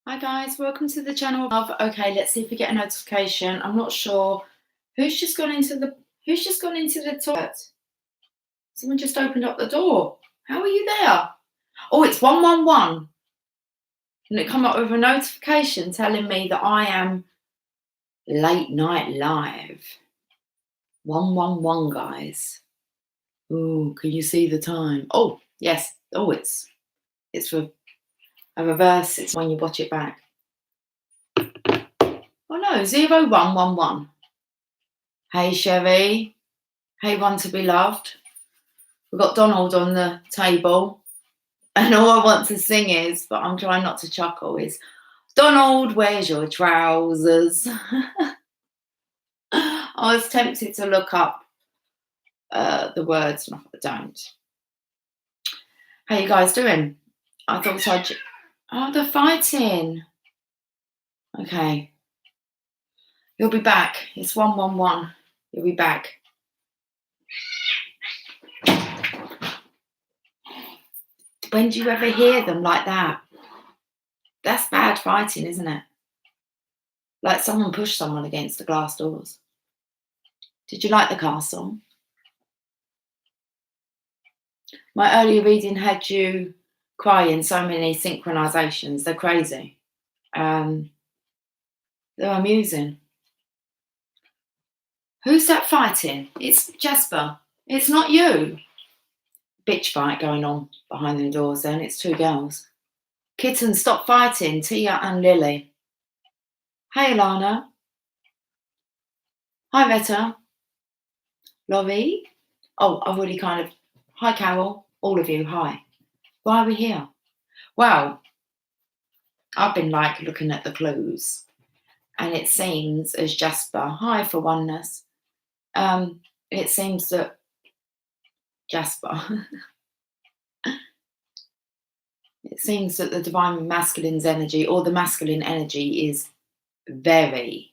Hi guys, welcome to the channel of okay, let's see if we get a notification. I'm not sure who's just gone into the toilet. Someone just opened up the door. How are you there? Oh, it's 111. And it come up with a notification telling me that I am late night live. 111 guys. Oh, can you see the time? Oh, yes. Oh, it's for a reverse. It's when you watch it back. Oh no, 0111. Hey Sherry. Hey one to be loved. We've got Donald on the table, and all I want to sing is, but I'm trying not to chuckle, is Donald, where's your trousers? I was tempted to look up the words, and I don't. How you guys doing? I thought I'd. Oh, they're fighting. Okay. You'll be back. It's 111. You'll be back. When do you ever hear them like that? That's bad fighting, isn't it? Like someone pushed someone against the glass doors. Did you like the castle? My earlier reading had you crying so many synchronizations. They're crazy. They're amusing. Who's that fighting? It's Jasper. It's not you. Bitch fight going on behind the doors then. It's two girls. Kitten, stop fighting. Tia and Lily. Hey, Alana. Hi, Veta. Laurie. Oh, I've already kind of... Hi, Carol. All of you, hi. Why are we here? Well, I've been like looking at the clues, and it seems as Jasper, hi for oneness, it seems that Jasper, it seems that the divine masculine's energy, or the masculine energy, is very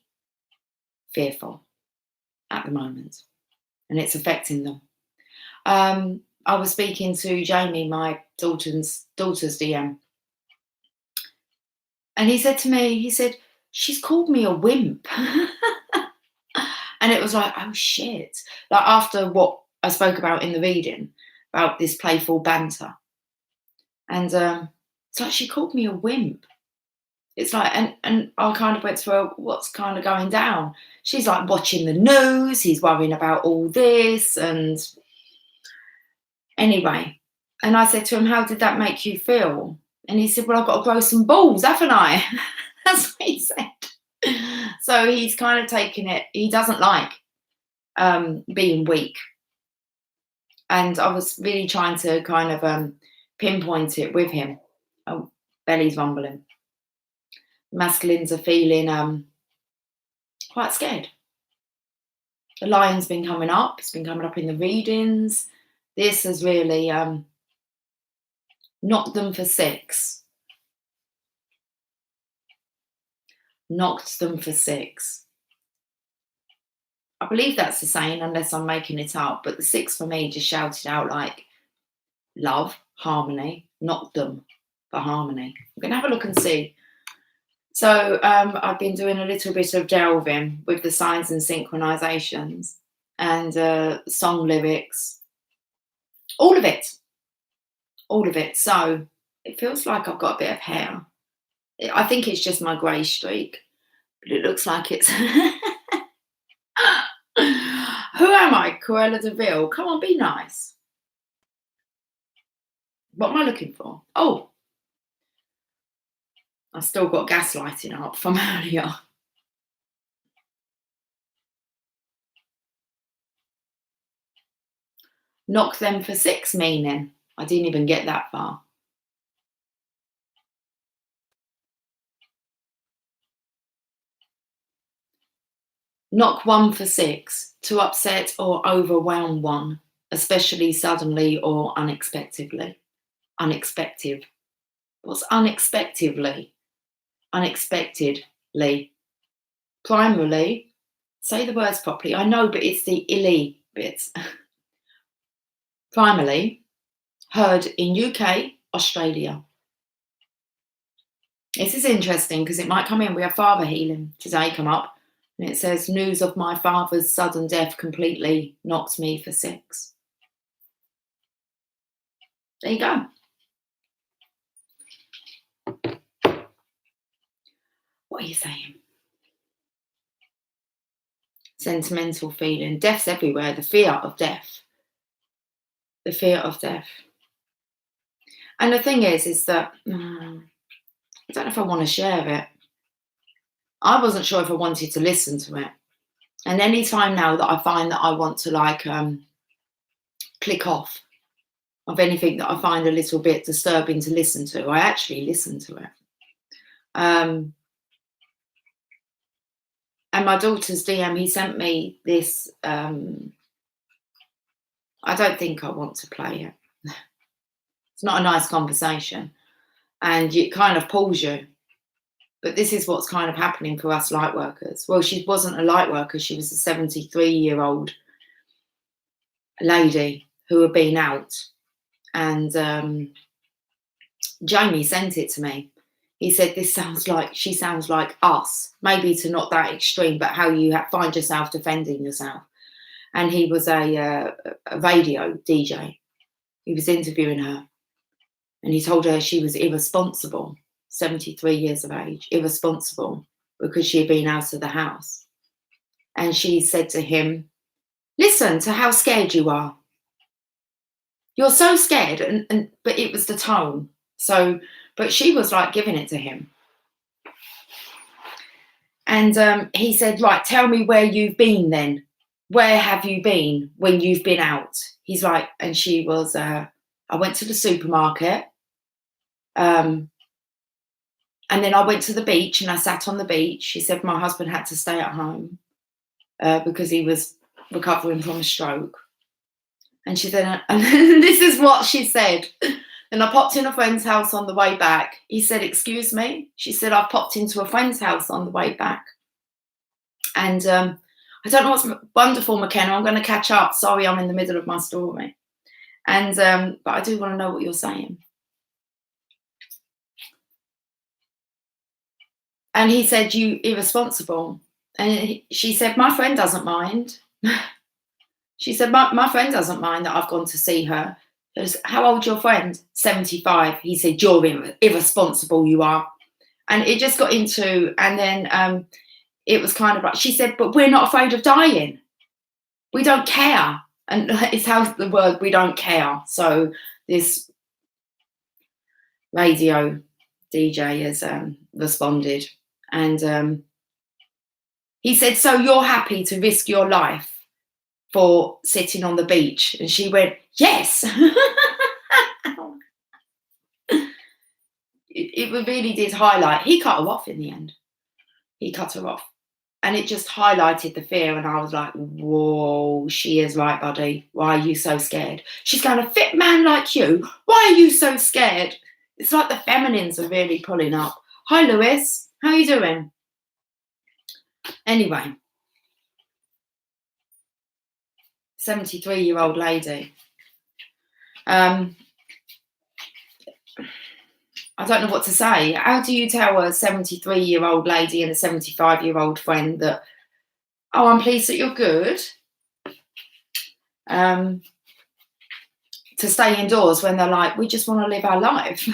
fearful at the moment, and it's affecting them. I was speaking to Jamie, my daughter's DM, and he said to me, he said, she's called me a wimp. And it was like, oh shit. Like after what I spoke about in the reading, about this playful banter. And it's like she called me a wimp. It's like, and I kind of went to her, what's kind of going down? She's like watching the news, he's worrying about all this. And anyway, and I said to him, how did that make you feel? And he said, well, I've got to grow some balls, haven't I? That's what he said. So he's kind of taking it, he doesn't like being weak. And I was really trying to kind of pinpoint it with him. Oh, belly's rumbling. Masculines are feeling quite scared. The lion's been coming up. It's been coming up in the readings. This has really knocked them for six. Knocked them for six. I believe that's the saying, unless I'm making it up. But the six for me just shouted out like love, harmony, knocked them for harmony. I'm going to have a look and see. So I've been doing a little bit of delving with the signs and synchronizations and song lyrics, all of it. So it feels like I've got a bit of hair. I think it's just my grey streak, but it looks like it's... Who am I, Cruella de Vil? Come on, be nice. What am I looking for? Oh, I've still got gaslighting up from earlier. Knock them for six, meaning I didn't even get that far. Knock one for six, to upset or overwhelm one, especially suddenly or unexpectedly. Unexpected. What's unexpectedly? Unexpectedly. Primarily, say the words properly. I know, but it's the illy bits. Primarily, heard in UK, Australia. This is interesting because it might come in. We have father healing today come up. And it says, news of my father's sudden death completely knocked me for 6. There you go. What are you saying? Sentimental feeling. Death's everywhere. The fear of death. The fear of death. And the thing is that I don't know if I want to share it. I wasn't sure if I wanted to listen to it. And any time now that I find that I want to like click off of anything that I find a little bit disturbing to listen to, I actually listen to it. And my daughter's DM, he sent me this. I don't think I want to play it. It's not a nice conversation, and it kind of pulls you. But this is what's kind of happening for us light workers. Well, she wasn't a light worker. She was a 73-year-old lady who had been out. And Jamie sent it to me. He said, she sounds like us. Maybe to not that extreme, but how you find yourself defending yourself. And he was a radio DJ. He was interviewing her. And he told her she was irresponsible. 73 years of age, irresponsible, because she had been out of the house. And she said to him, listen to how scared you are. You're so scared. But it was the tone. So, but she was like giving it to him. And he said, right, tell me where you've been then. Where have you been when you've been out? He's like, and she was, I went to the supermarket. And then I went to the beach and I sat on the beach. She said my husband had to stay at home because he was recovering from a stroke. And she said, and this is what she said. And I popped in a friend's house on the way back. He said, excuse me. She said, I popped into a friend's house on the way back. And I don't know what's wonderful, McKenna. I'm going to catch up. Sorry, I'm in the middle of my story. And but I do want to know what you're saying. And he said, you irresponsible. And she said, my friend doesn't mind. She said, my friend doesn't mind that I've gone to see her. Goes, how old's your friend? 75. He said, you're irresponsible, you are. And it just got into, and then it was kind of like, she said, but we're not afraid of dying. We don't care. And it's how the word, we don't care. So this radio DJ has responded. And he said, so you're happy to risk your life for sitting on the beach? And she went, yes. It really did highlight. He cut her off in the end. He cut her off. And it just highlighted the fear. And I was like, whoa, she is right, buddy. Why are you so scared? She's going, a fit man like you. Why are you so scared? It's like the feminines are really pulling up. Hi, Lewis. How are you doing? Anyway, 73-year-old lady. I don't know what to say. How do you tell a 73-year-old lady and a 75-year-old friend that, oh, I'm pleased that you're good, to stay indoors when they're like, we just want to live our life.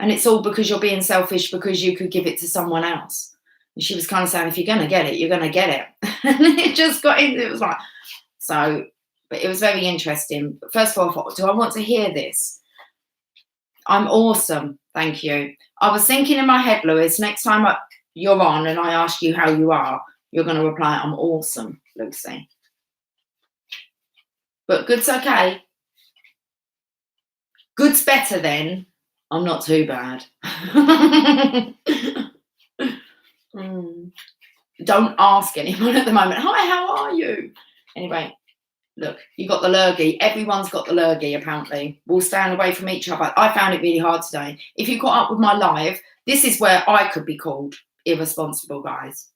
And it's all because you're being selfish because you could give it to someone else. And she was kind of saying, if you're going to get it, you're going to get it. And it just got into, it was like, so, but it was very interesting. But first of all, I thought, do I want to hear this? I'm awesome. Thank you. I was thinking in my head, Lewis, next time you're on and I ask you how you are, you're going to reply, I'm awesome, Lucy. But good's okay. Good's better then. I'm not too bad. Don't ask anyone at the moment. Hi, how are you? Anyway, look, you got the lurgy. Everyone's got the lurgy, apparently. We'll stand away from each other. I found it really hard today. If you caught up with my live, this is where I could be called irresponsible, guys.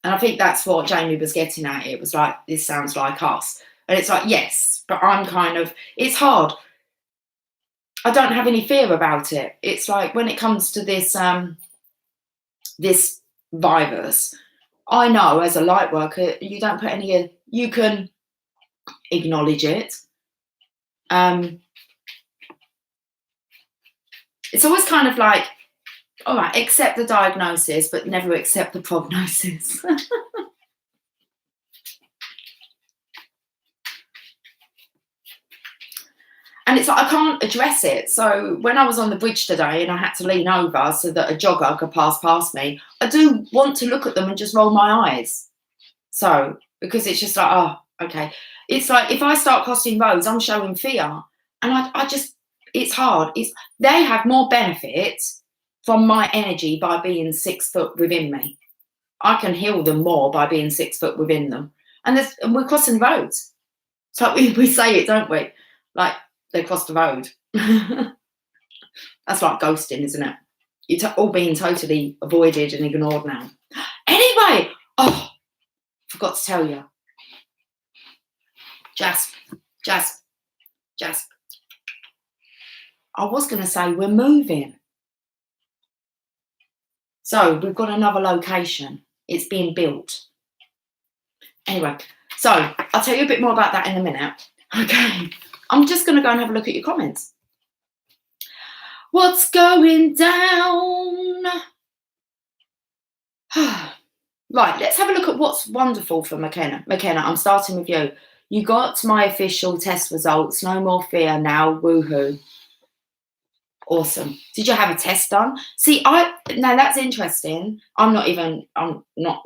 And I think that's what Jamie was getting at. It was like, this sounds like us. And it's like, yes, but I'm kind of, it's hard. I don't have any fear about it. It's like when it comes to this this virus, I know as a light worker, you don't put any. You can acknowledge it. It's always kind of like, all right, accept the diagnosis, but never accept the prognosis. And it's like I can't address it. So when I was on the bridge today and I had to lean over so that a jogger could pass past me, I do want to look at them and just roll my eyes. So, because it's just like, oh, okay. It's like if I start crossing roads, I'm showing fear. And I just, it's hard. They have more benefit from my energy by being 6 foot within me. I can heal them more by being 6 foot within them. And we're crossing roads. So we say it, don't we? Like, they crossed the road. That's like ghosting, isn't it? You're all being totally avoided and ignored now. Anyway, oh, forgot to tell you. Jasp. I was going to say we're moving. So we've got another location. It's being built. Anyway, so I'll tell you a bit more about that in a minute. Okay. I'm just going to go and have a look at your comments. What's going down? Right, let's have a look at what's wonderful for McKenna. McKenna, I'm starting with you. You got my official test results. No more fear now. Woohoo. Awesome. Did you have a test done? See, now that's interesting. I'm not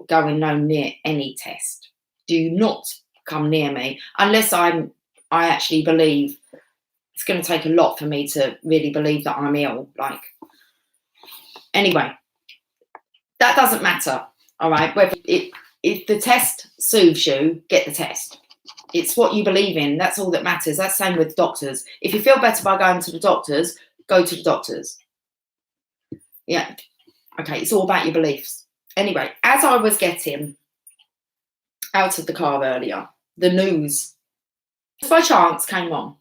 going no near any test. Do not come near me unless I actually believe. It's going to take a lot for me to really believe that I'm ill. Like, anyway, that doesn't matter. All right. If the test soothes you, get the test. It's what you believe in. That's all that matters. That's the same with doctors. If you feel better by going to the doctors, go to the doctors. Yeah. Okay. It's all about your beliefs. Anyway, as I was getting out of the car earlier, the news, just by chance, came on.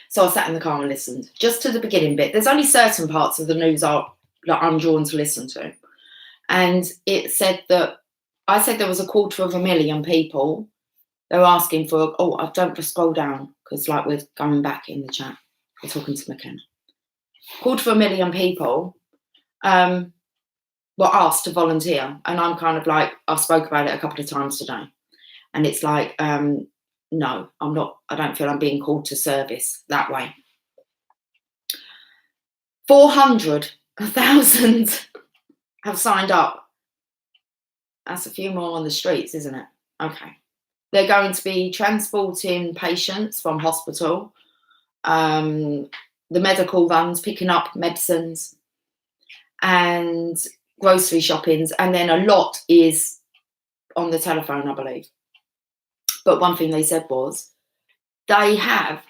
So I sat in the car and listened just to the beginning bit. There's only certain parts of the news that I'm drawn to listen to. And it said that, I said there was 250,000 people. They were asking for, I don't just scroll down because like we're going back in the chat. We're talking to McKenna. 250,000 people were asked to volunteer. And I'm kind of like, I've spoke about it a couple of times today. And it's like, no, I'm not. I don't feel I'm being called to service that way. 400,000 have signed up. That's a few more on the streets, isn't it? Okay. They're going to be transporting patients from hospital, the medical runs, picking up medicines and grocery shoppings. And then a lot is on the telephone, I believe. But one thing they said was they have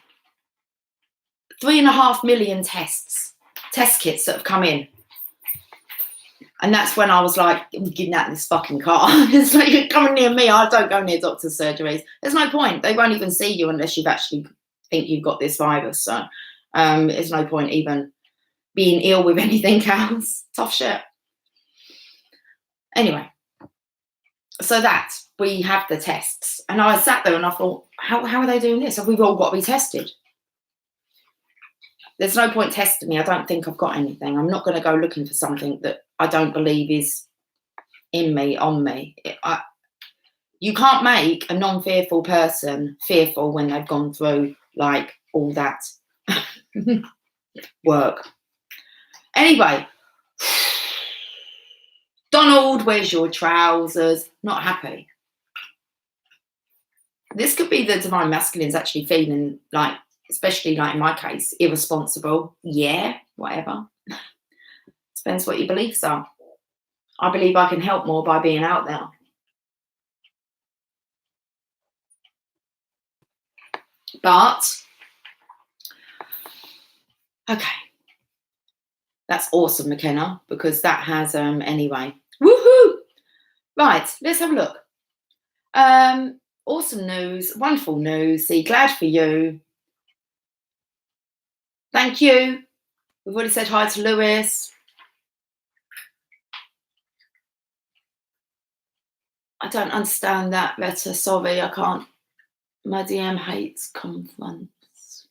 3.5 million test kits that have come in. And that's when I was like, I'm getting out of this fucking car. It's like, you're coming near me. I don't go near doctor's surgeries. There's no point. They won't even see you unless you've actually think you've got this virus. So there's no point even being ill with anything else. Tough shit. Anyway, so that we have the tests. And I sat there and I thought, how are they doing this? Have we all got to be tested? There's no point testing me. I don't think I've got anything. I'm not going to go looking for something that I don't believe is in me, on me. You can't make a non-fearful person fearful when they've gone through like all that work. Anyway, Donald, where's your trousers? Not happy. This could be the divine masculines actually feeling like, especially like in my case, irresponsible. Yeah, whatever. Depends what your beliefs are. I believe I can help more by being out there. But, okay. That's awesome, McKenna, because that has, anyway. Woohoo! Right, let's have a look. Awesome news, wonderful news. See, glad for you. Thank you. We've already said hi to Lewis. I don't understand that letter. Sorry, I can't. My DM hates confronts.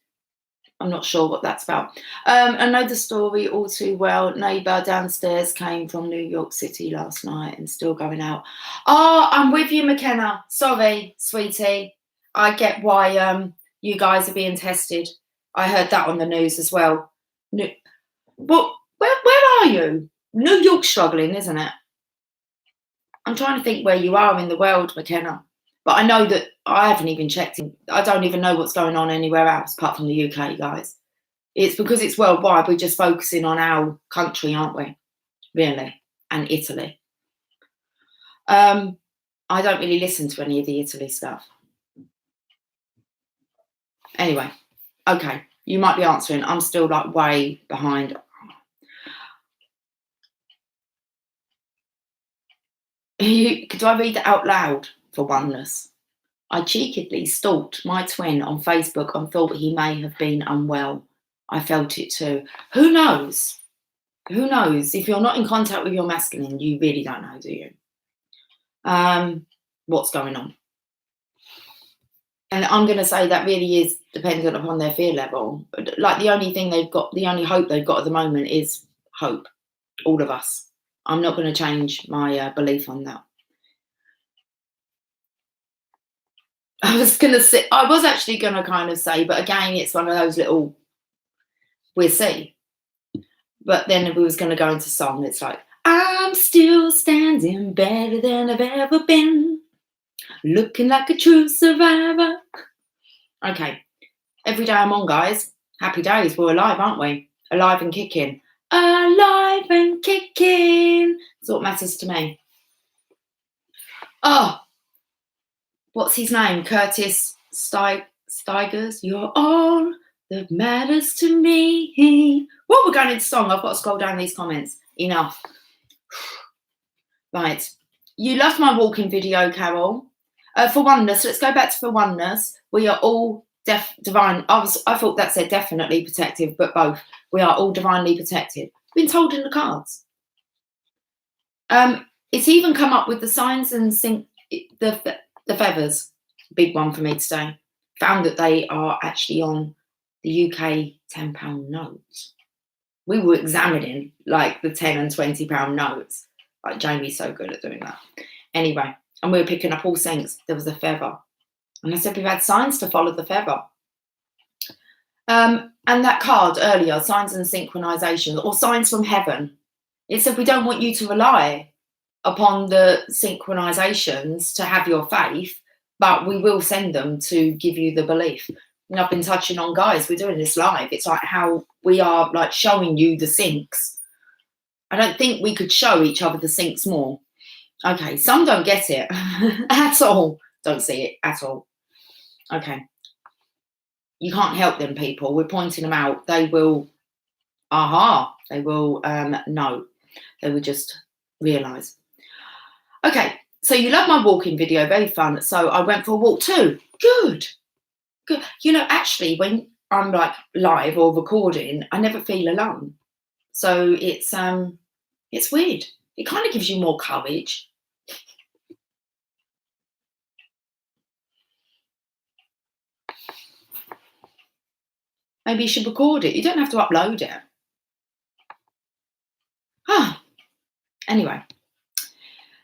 I'm not sure what that's about. I know the story all too well. Neighbour downstairs came from New York City last night and still going out. Oh, I'm with you, McKenna. Sorry, sweetie. I get why you guys are being tested. I heard that on the news as well. But where are you? New York's struggling, isn't it? I'm trying to think where you are in the world, McKenna. But I know that I haven't even checked. I don't even know what's going on anywhere else apart from the UK, guys. It's because it's worldwide. We're just focusing on our country, aren't we? Really? And Italy. I don't really listen to any of the Italy stuff. Anyway, okay. You might be answering. I'm still like way behind. Could I read it out loud for oneness? I cheekily stalked my twin on Facebook and thought he may have been unwell. I felt it too. Who knows? Who knows? If you're not in contact with your masculine, you really don't know, do you? What's going on? And I'm going to say that really is dependent upon their fear level. Like the only thing they've got, the only hope they've got at the moment is hope. All of us. I'm not going to change my belief on that. I was actually going to kind of say, but again, it's one of those little, we'll see. But then we was going to go into song. It's like, I'm still standing better than I've ever been, looking like a true survivor. Okay. Every day I'm on, guys. Happy days. We're alive, aren't we? Alive and kicking. Alive and kicking. That's what matters to me. Oh, what's his name? Curtis Stigers. You're all that matters to me. Well, we're going into song. I've got to scroll down these comments. Enough. Right. You loved my walking video, Carol. For oneness, let's go back to for oneness. We are all divine. I thought that said definitely protective, but both. We are all divinely protected. Been told in the cards. It's even come up with the signs and the feathers. Big one for me today. Found that they are actually on the UK £10 notes. We were examining like the 10 and £20 notes. Like Jamie's so good at doing that. Anyway, and we were picking up all things. There was a feather. And I said, we've had signs to follow the feather. And that card earlier, signs and synchronization, or signs from heaven. It said, we don't want you to rely upon the synchronizations to have your faith, but we will send them to give you the belief. And I've been touching on, guys, we're doing this live. It's like how we are like showing you the syncs. I don't think we could show each other the syncs more. Okay, some don't get it at all. Don't see it at all. Okay. You can't help them, people. We're pointing them out. They will, they will know. They will just realise. Okay, so you love my walking video, very fun. So I went for a walk too. Good. You know, actually, when I'm like live or recording, I never feel alone. So it's weird. It kind of gives you more courage. Maybe you should record it. You don't have to upload it. Anyway.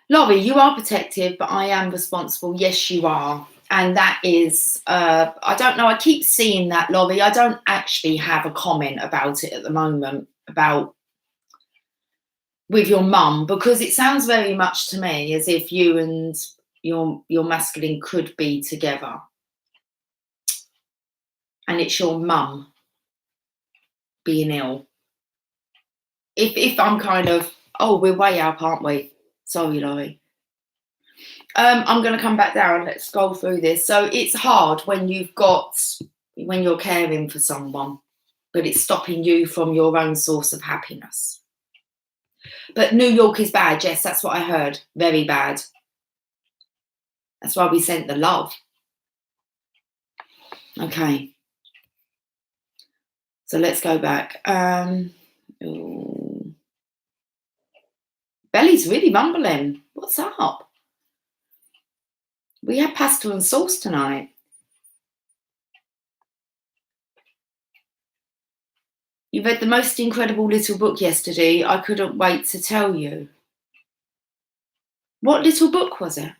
Laurie, you are protective, but I am responsible. Yes, you are. And that is, I don't know. I keep seeing that, Laurie. I don't actually have a comment about it at the moment, about with your mum, because it sounds very much to me as if you and your masculine could be together. And it's your mum being ill. If I'm kind of, we're way up, aren't we? Sorry, Laurie. I'm going to come back down. Let's scroll through this. So it's hard when you're caring for someone, but it's stopping you from your own source of happiness. But New York is bad. Yes, that's what I heard. Very bad. That's why we sent the love. Okay. So let's go back. Ooh. Belly's really rumbling. What's up? We had pasta and sauce tonight. You read the most incredible little book yesterday. I couldn't wait to tell you. What little book was it?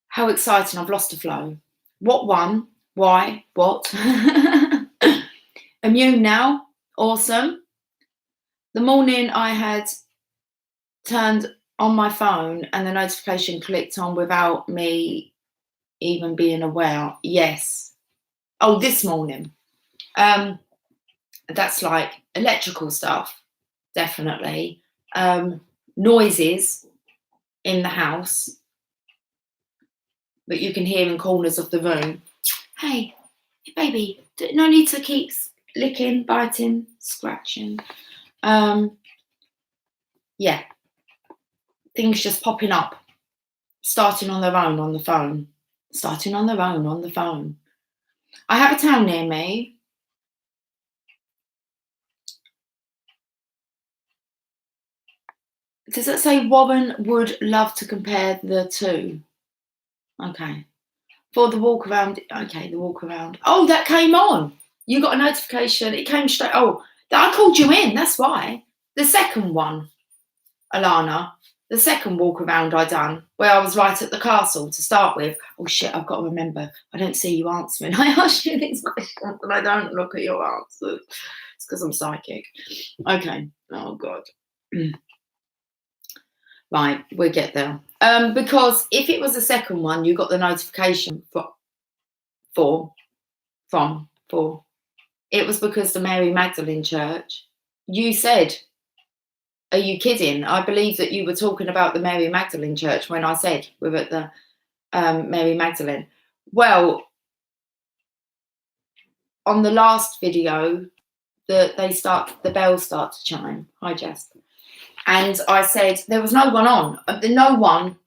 How exciting. I've lost the flow. What one? Why? What? Immune now. Awesome. The morning I had turned on my phone and the notification clicked on without me even being aware. Yes. Oh, this morning. That's like electrical stuff, definitely. Noises in the house that you can hear in corners of the room. Hey, baby, no need to keep licking, biting, scratching. Yeah, things just popping up, starting on their own on the phone. Starting on their own on the phone. I have a town near me. Does it say Warren would love to compare the two? Okay. For the walk around. Okay, the walk around. Oh, that came on. You got a notification. It came straight. Oh, I called you in. That's why. The second one, Alana. The second walk around I done, where I was right at the castle to start with. Oh shit, I've got to remember. I don't see you answering. I ask you these questions and I don't look at your answers. It's because I'm psychic. Okay. Oh God. Right, we'll get there. Because if it was the second one, you got the notification for. It was because the Mary Magdalene Church. You said, are you kidding? I believe that you were talking about the Mary Magdalene Church when I said we were at the Mary Magdalene. Well, on the last video, the bells start to chime. Hi, Jess. And I said there was no one on. No one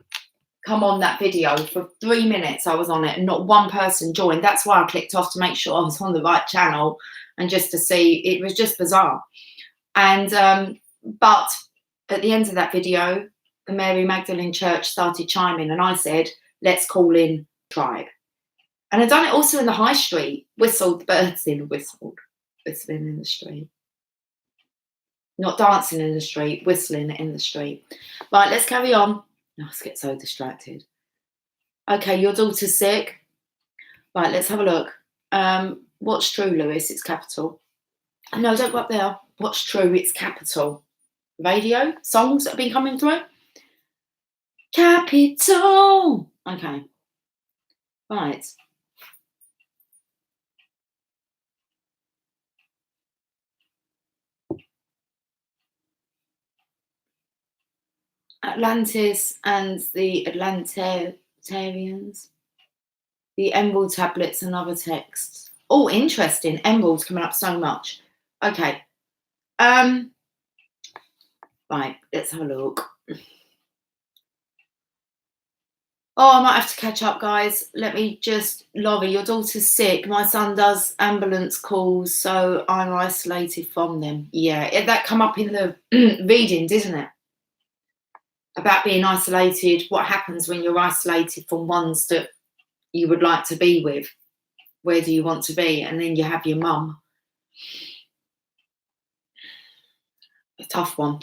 come on that video for 3 minutes. I was on it and not one person joined. That's why I clicked off to make sure I was on the right channel and just to see. It was just bizarre. And but at the end of that video, the Mary Magdalene Church started chiming and I said, let's call in tribe. And I've done it also in the high street, whistled the birds in, whistling in the street. Not dancing in the street, whistling in the street. Right, let's carry on. I get so distracted. Okay, your daughter's sick. Right, let's have a look. What's true, Lewis? It's capital. No, don't go up there. What's true? It's capital. Radio songs that have been coming through. Capital. Okay. Right. Atlantis and the Atlanteans. The Emerald tablets and other texts. Oh, interesting. Emerald's coming up so much. Okay. Right, let's have a look. Oh, I might have to catch up, guys. Let me just, Laurie, your daughter's sick. My son does ambulance calls, so I'm isolated from them. Yeah, that come up in the reading, didn't it? About being isolated, what happens when you're isolated from ones that you would like to be with. Where do you want to be? And then you have your mum. A tough one.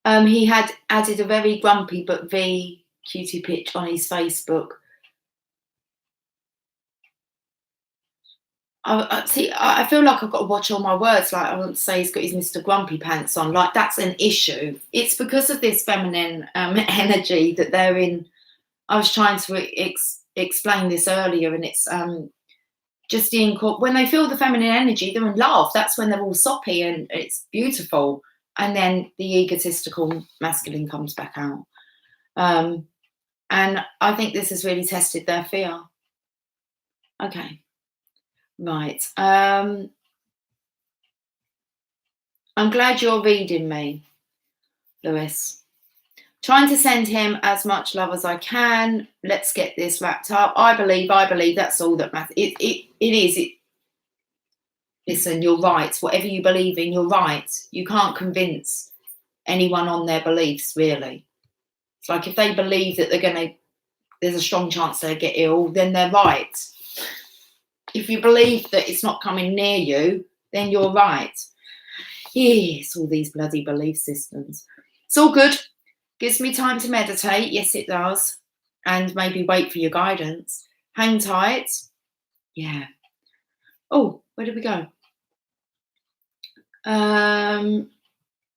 He had added a very grumpy but cutie pitch on his Facebook. I feel like I've got to watch all my words. Like I want to say he's got his Mr. Grumpy pants on. Like that's an issue. It's because of this feminine energy that they're in. I was trying to explain this earlier, and it's just when they feel the feminine energy, they're in love. That's when they're all soppy and it's beautiful. And then the egotistical masculine comes back out. And I think this has really tested their fear. Okay. Right. I'm glad you're reading me, Lewis. Trying to send him as much love as I can. Let's get this wrapped up. I believe that's all that matters. It is. Listen, you're right. Whatever you believe in, you're right. You can't convince anyone on their beliefs, really. It's like if they believe that there's a strong chance they'll get ill, then they're right. If you believe that it's not coming near you, then you're right. Yes, all these bloody belief systems. It's all good. Gives me time to meditate. Yes, it does. And maybe wait for your guidance. Hang tight. Yeah. Oh, where did we go?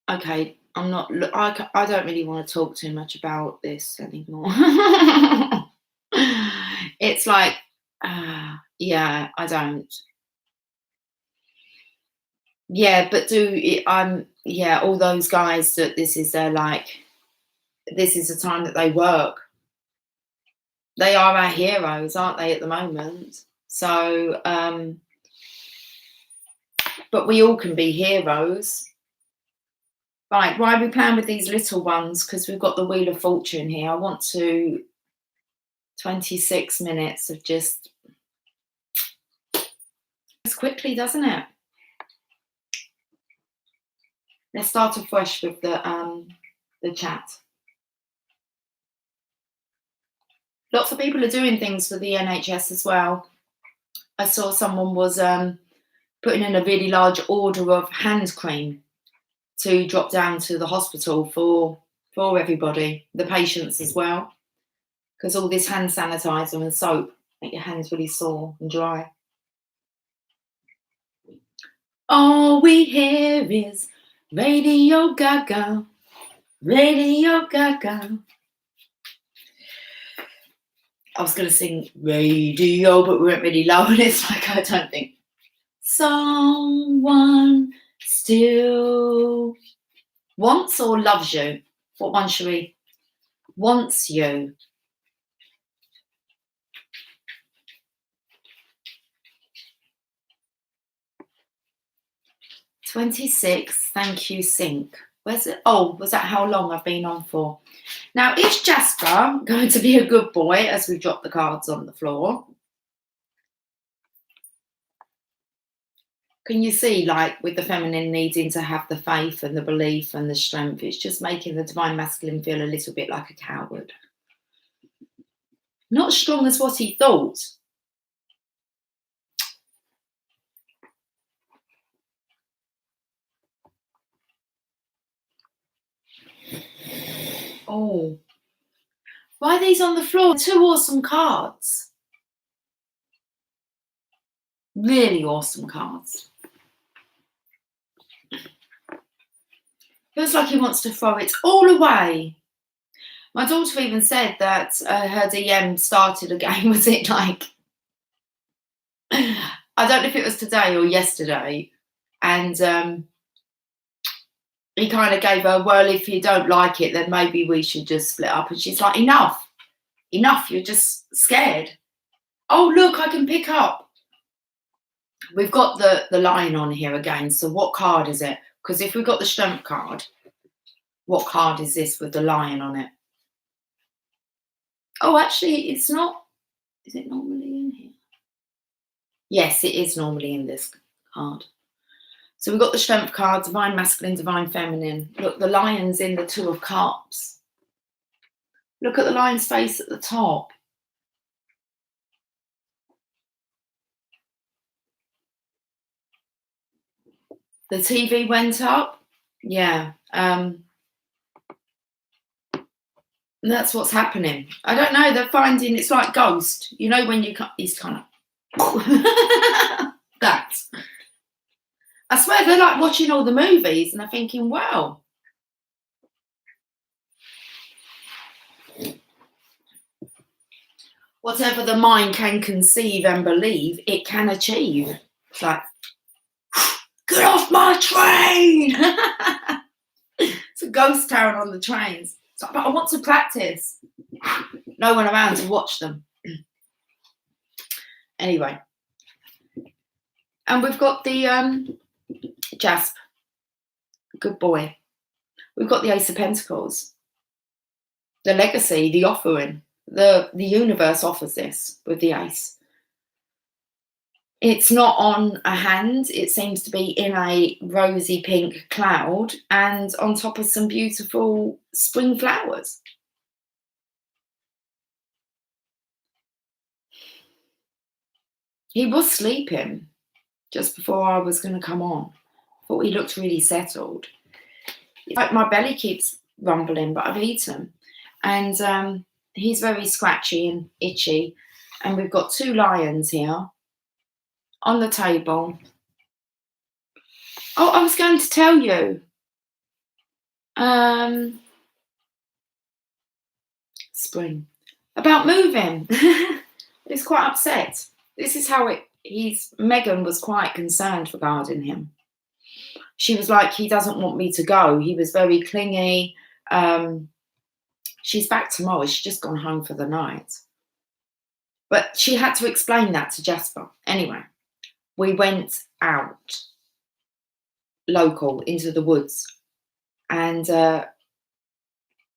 Okay, I don't really want to talk too much about this anymore. It's like, yeah, I don't. Yeah, but yeah, all those guys that this is the time that they work. They are our heroes, aren't they, at the moment? So, but we all can be heroes. Right, why are we playing with these little ones? Because we've got the Wheel of Fortune here. I want 26 minutes of just quickly, doesn't it? Let's start afresh with the chat. Lots of people are doing things for the NHS as well. I saw someone was putting in a really large order of hand cream to drop down to the hospital for everybody, the patients as well, because all this hand sanitizer and soap make your hands really sore and dry. All we hear is Radio Gaga, Radio Gaga. I was going to sing radio, but we weren't really low, and it's like, I don't think. Someone still wants or loves you. What one should we? Wants you. $26. Thank you, Sync. Where's it? Oh, was that how long I've been on for? Now, is Jasper going to be a good boy as we drop the cards on the floor? Can you see, like, with the feminine needing to have the faith and the belief and the strength, it's just making the divine masculine feel a little bit like a coward. Not as strong as what he thought. Oh, why are these on the floor? 2 awesome cards. Really awesome cards. Feels like he wants to throw it all away. My daughter even said that her DM started again. Was it like, I don't know if it was today or yesterday, and he kind of gave her, well, if you don't like it, then maybe we should just split up. And she's like, enough, you're just scared. Oh, look, I can pick up. We've got the Lion on here again. So what card is it? Because if we've got the Strength card, what card is this with the Lion on it? Oh, actually, it's not. Is it normally in here? Yes, it is normally in this card. So we've got the Strength card, Divine Masculine, Divine Feminine. Look, the Lion's in the 2 of Cups. Look at the Lion's face at the top. The TV went up. Yeah. That's what's happening. I don't know. They're finding it's like Ghost. You know when he's kind of that. I swear they're like watching all the movies and they're thinking, wow. Whatever the mind can conceive and believe, it can achieve. It's like, get off my train. It's a ghost town on the trains. It's like, but I want to practice. No one around to watch them. Anyway. And we've got the Jasp. Good boy. We've got the Ace of Pentacles. the legacy, the offering. The universe offers this with the ace. It's not on a hand. It seems to be in a rosy pink cloud and on top of some beautiful spring flowers. He was sleeping just before I was going to come on. Thought he looked really settled. Like my belly keeps rumbling, but I've eaten. And he's very scratchy and itchy. And we've got 2 lions here on the table. Oh, I was going to tell you. Spring. About moving. He's quite upset. This is how Megan was quite concerned regarding him. She was like, he doesn't want me to go. He was very clingy. She's back tomorrow. She's just gone home for the night. But she had to explain that to Jasper. Anyway, we went out local into the woods. And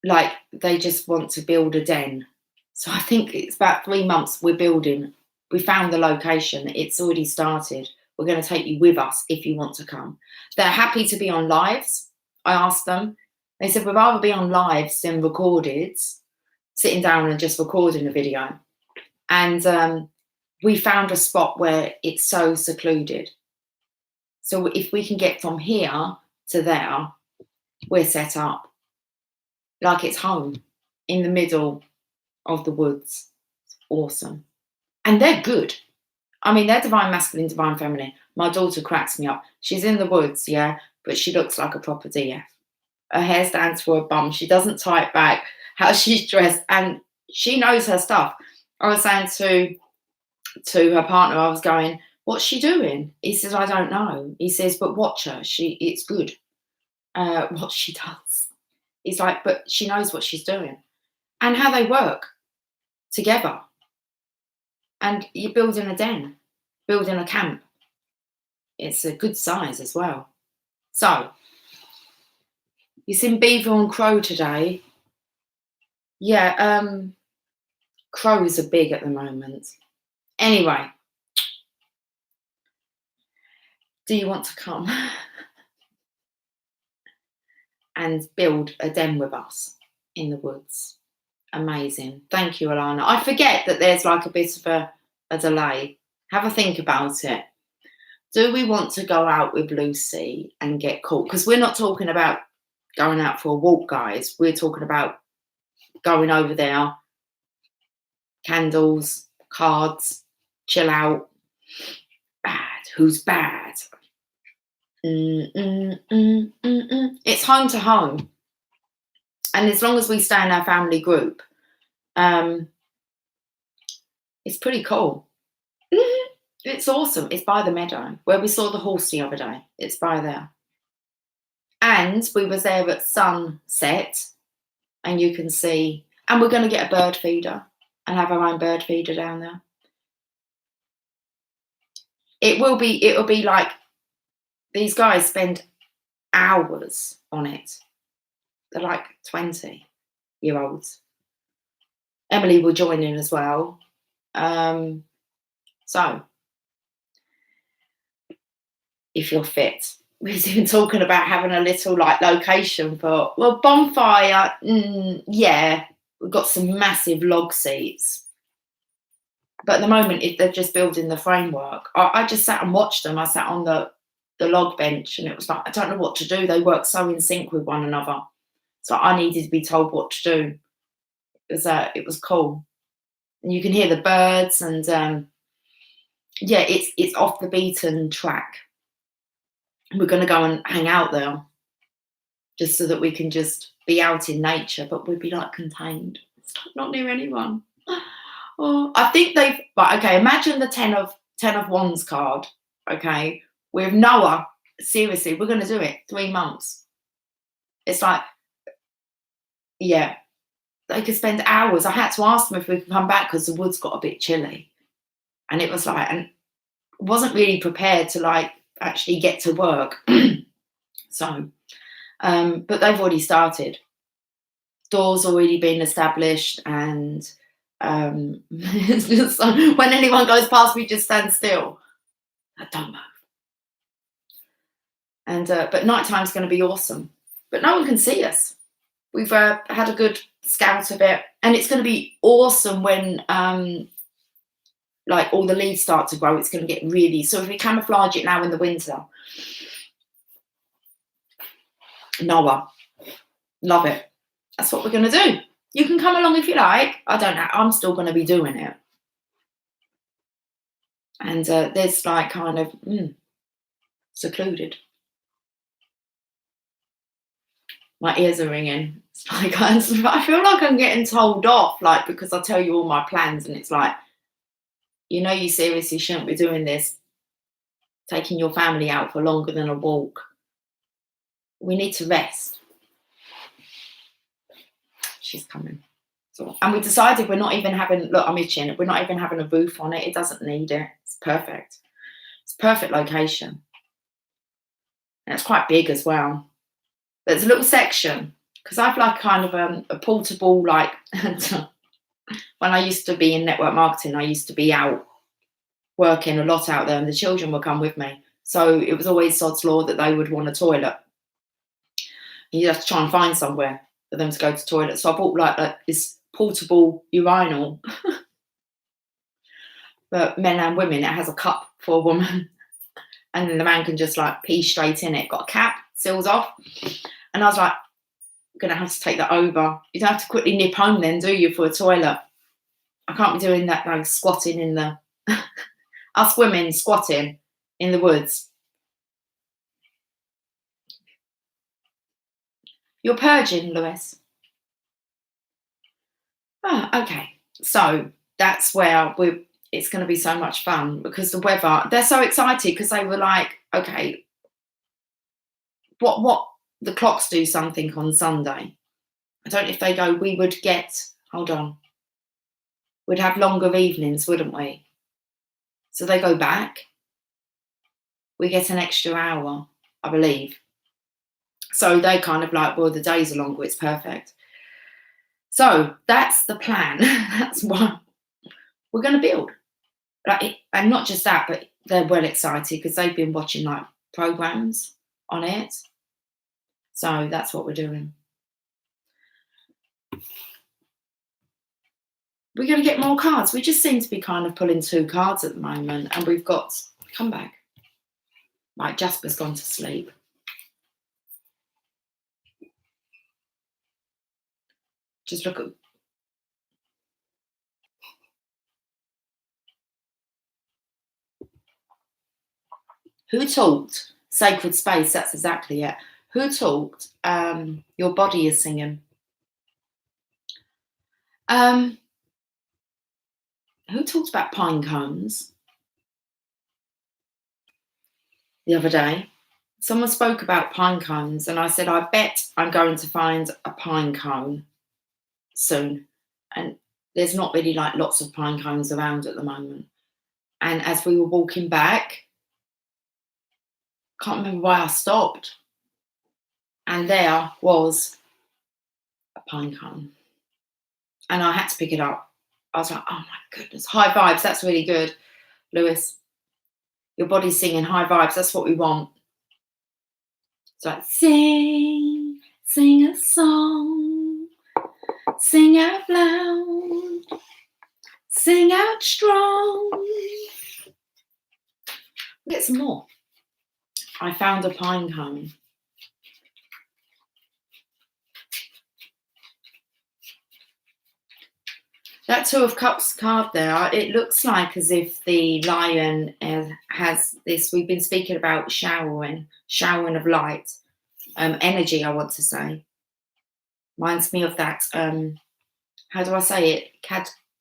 like they just want to build a den. So I think it's about 3 months we're building. We found the location. It's already started. We're going to take you with us if you want to come. They're happy to be on lives. I asked them. They said, we'd rather be on lives than recorded, sitting down and just recording a video. And we found a spot where it's so secluded. So if we can get from here to there, we're set up. Like it's home in the middle of the woods. It's awesome. And they're good. I mean, they're divine masculine, divine feminine. My daughter cracks me up. She's in the woods, yeah, but she looks like a proper DF. Her hair stands for her bum. She doesn't tie it back. How she's dressed, and she knows her stuff. I was saying to her partner, I was going, what's she doing? He says, I don't know. He says, but watch her. It's good what she does. He's like, but she knows what she's doing. And how they work together. And you're building a den, building a camp. It's a good size as well. So, you seen Beaver and Crow today? Yeah, crows are big at the moment. Anyway, do you want to come and build a den with us in the woods? Amazing. Thank you, Alana. I forget that there's like a bit of a delay. Have a think about it. Do we want to go out with Lucy and get caught? Because we're not talking about going out for a walk, guys. We're talking about going over there, candles, cards, chill out. Bad. Who's bad? It's home to home. And as long as we stay in our family group, it's pretty cool. It's awesome. It's by the meadow where we saw the horse the other day. It's by there. And we was there at sunset, and you can see, and we're going to get a bird feeder and have our own bird feeder down there. It'll be like these guys spend hours on it. They're like 20-year-olds. Emily will join in as well. So, if you're fit, we've been talking about having a little like location for, well, bonfire. Yeah, we've got some massive log seats. But at the moment, if they're just building the framework, I just sat and watched them. I sat on the log bench, and it was like, I don't know what to do. They work so in sync with one another. So I needed to be told what to do. It was cool. And you can hear the birds, and yeah, it's off the beaten track. We're going to go and hang out there just so that we can just be out in nature, but we'd be like contained. It's not near anyone. Oh, I think imagine the 10 of Wands card, okay, with Noah. Seriously, we're going to do it 3 months. It's like, yeah, they could spend hours. I had to ask them if we could come back because the woods got a bit chilly. And it was like, and wasn't really prepared to like actually get to work. So, but they've already started. doors already been established, and it's just when anyone goes past, we just stand still. I don't move. And but nighttime's going to be awesome. But no one can see us. We've had a good scout of it, and it's going to be awesome when like all the leaves start to grow. It's going to get really, so if we camouflage it now in the winter, Noah, love it. That's what we're going to do. You can come along if you like. I don't know. I'm still going to be doing it. And there's like kind of secluded. My ears are ringing. It's like I feel like I'm getting told off, like, because I tell you all my plans, and it's like, you know, you seriously shouldn't be doing this, taking your family out for longer than a walk. We need to rest. She's coming. So, and we decided we're not even having, look, I'm itching, we're not even having a roof on it. It doesn't need it. It's perfect. It's a perfect location. And it's quite big as well. There's a little section, because I've like kind of a portable, like, when I used to be in network marketing, I used to be out working a lot out there, and the children would come with me. So it was always sod's law that they would want a toilet. And you'd have to try and find somewhere for them to go to the toilet. So I bought like this portable urinal, but men and women. It has a cup for a woman, and then the man can just like pee straight in it. Got a cap, seals off. And I was like, I'm going to have to take that over. You don't have to quickly nip home then, do you, for a toilet? I can't be doing that, like squatting in the, us women squatting in the woods. You're purging, Lewis. Oh, okay. So that's where it's going to be so much fun, because the weather, they're so excited, because they were like, okay, what the clocks do something on Sunday. I don't know if they go, we would get, hold on, we'd have longer evenings, wouldn't we? So they go back. We get an extra hour, I believe. So they kind of like, well, the days are longer, it's perfect. So that's the plan. That's what we're going to build. Like, and not just that, but they're well excited because they've been watching like programs on it. So that's what we're doing. We're going to get more cards. We just seem to be kind of pulling 2 cards at the moment, and we've got, come back. Right, Jasper's gone to sleep. Just look at, who talked? Sacred space, that's exactly it. Who talked? Your body is singing. Who talked about pine cones the other day? Someone spoke about pine cones, and I said, I bet I'm going to find a pine cone soon. And there's not really like lots of pine cones around at the moment. And as we were walking back, can't remember why I stopped, and there was a pine cone, and I had to pick it up. I was like, oh my goodness, high vibes. That's really good, Lewis. Your body's singing high vibes. That's what we want. It's like, sing a song, sing out loud, sing out strong. Get some more. I found a pine cone. That 2 of Cups card there, it looks like as if the lion has this, we've been speaking about showering of light, energy, I want to say. Reminds me of that, how do I say it?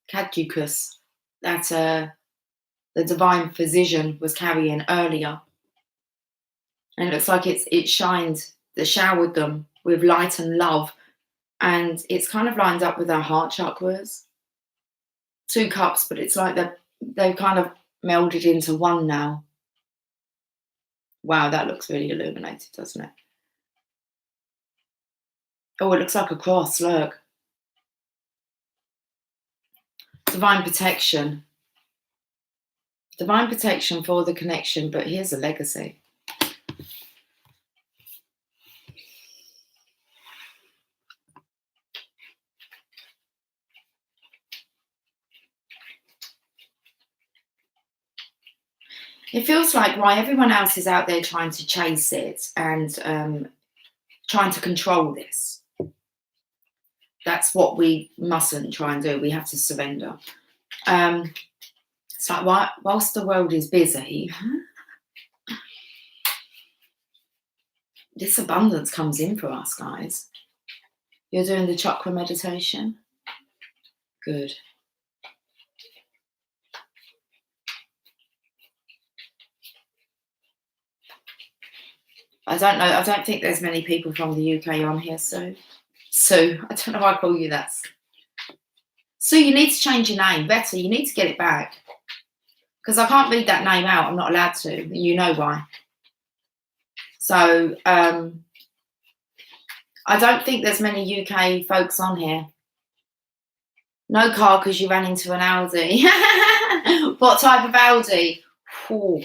Caducus, that the divine physician was carrying earlier. And it looks like it showered them with light and love. And it's kind of lined up with our heart chakras. 2 cups, but it's like they've kind of melded into one now. Wow, that looks really illuminated, doesn't it? Oh, it looks like a cross, look. Divine protection. Divine protection for the connection, but here's a legacy. It feels like why everyone else is out there trying to chase it and trying to control this. That's what we mustn't try and do. We have to surrender. It's like whilst the world is busy, this abundance comes in for us, guys. You're doing the chakra meditation? Good. I don't know. I don't think there's many people from the UK on here, Sue. Sue, I don't know why I call you that. Sue, you need to change your name. Better, you need to get it back. Because I can't read that name out. I'm not allowed to. You know why. So, I don't think there's many UK folks on here. No car because you ran into an Audi. What type of Audi? Ooh.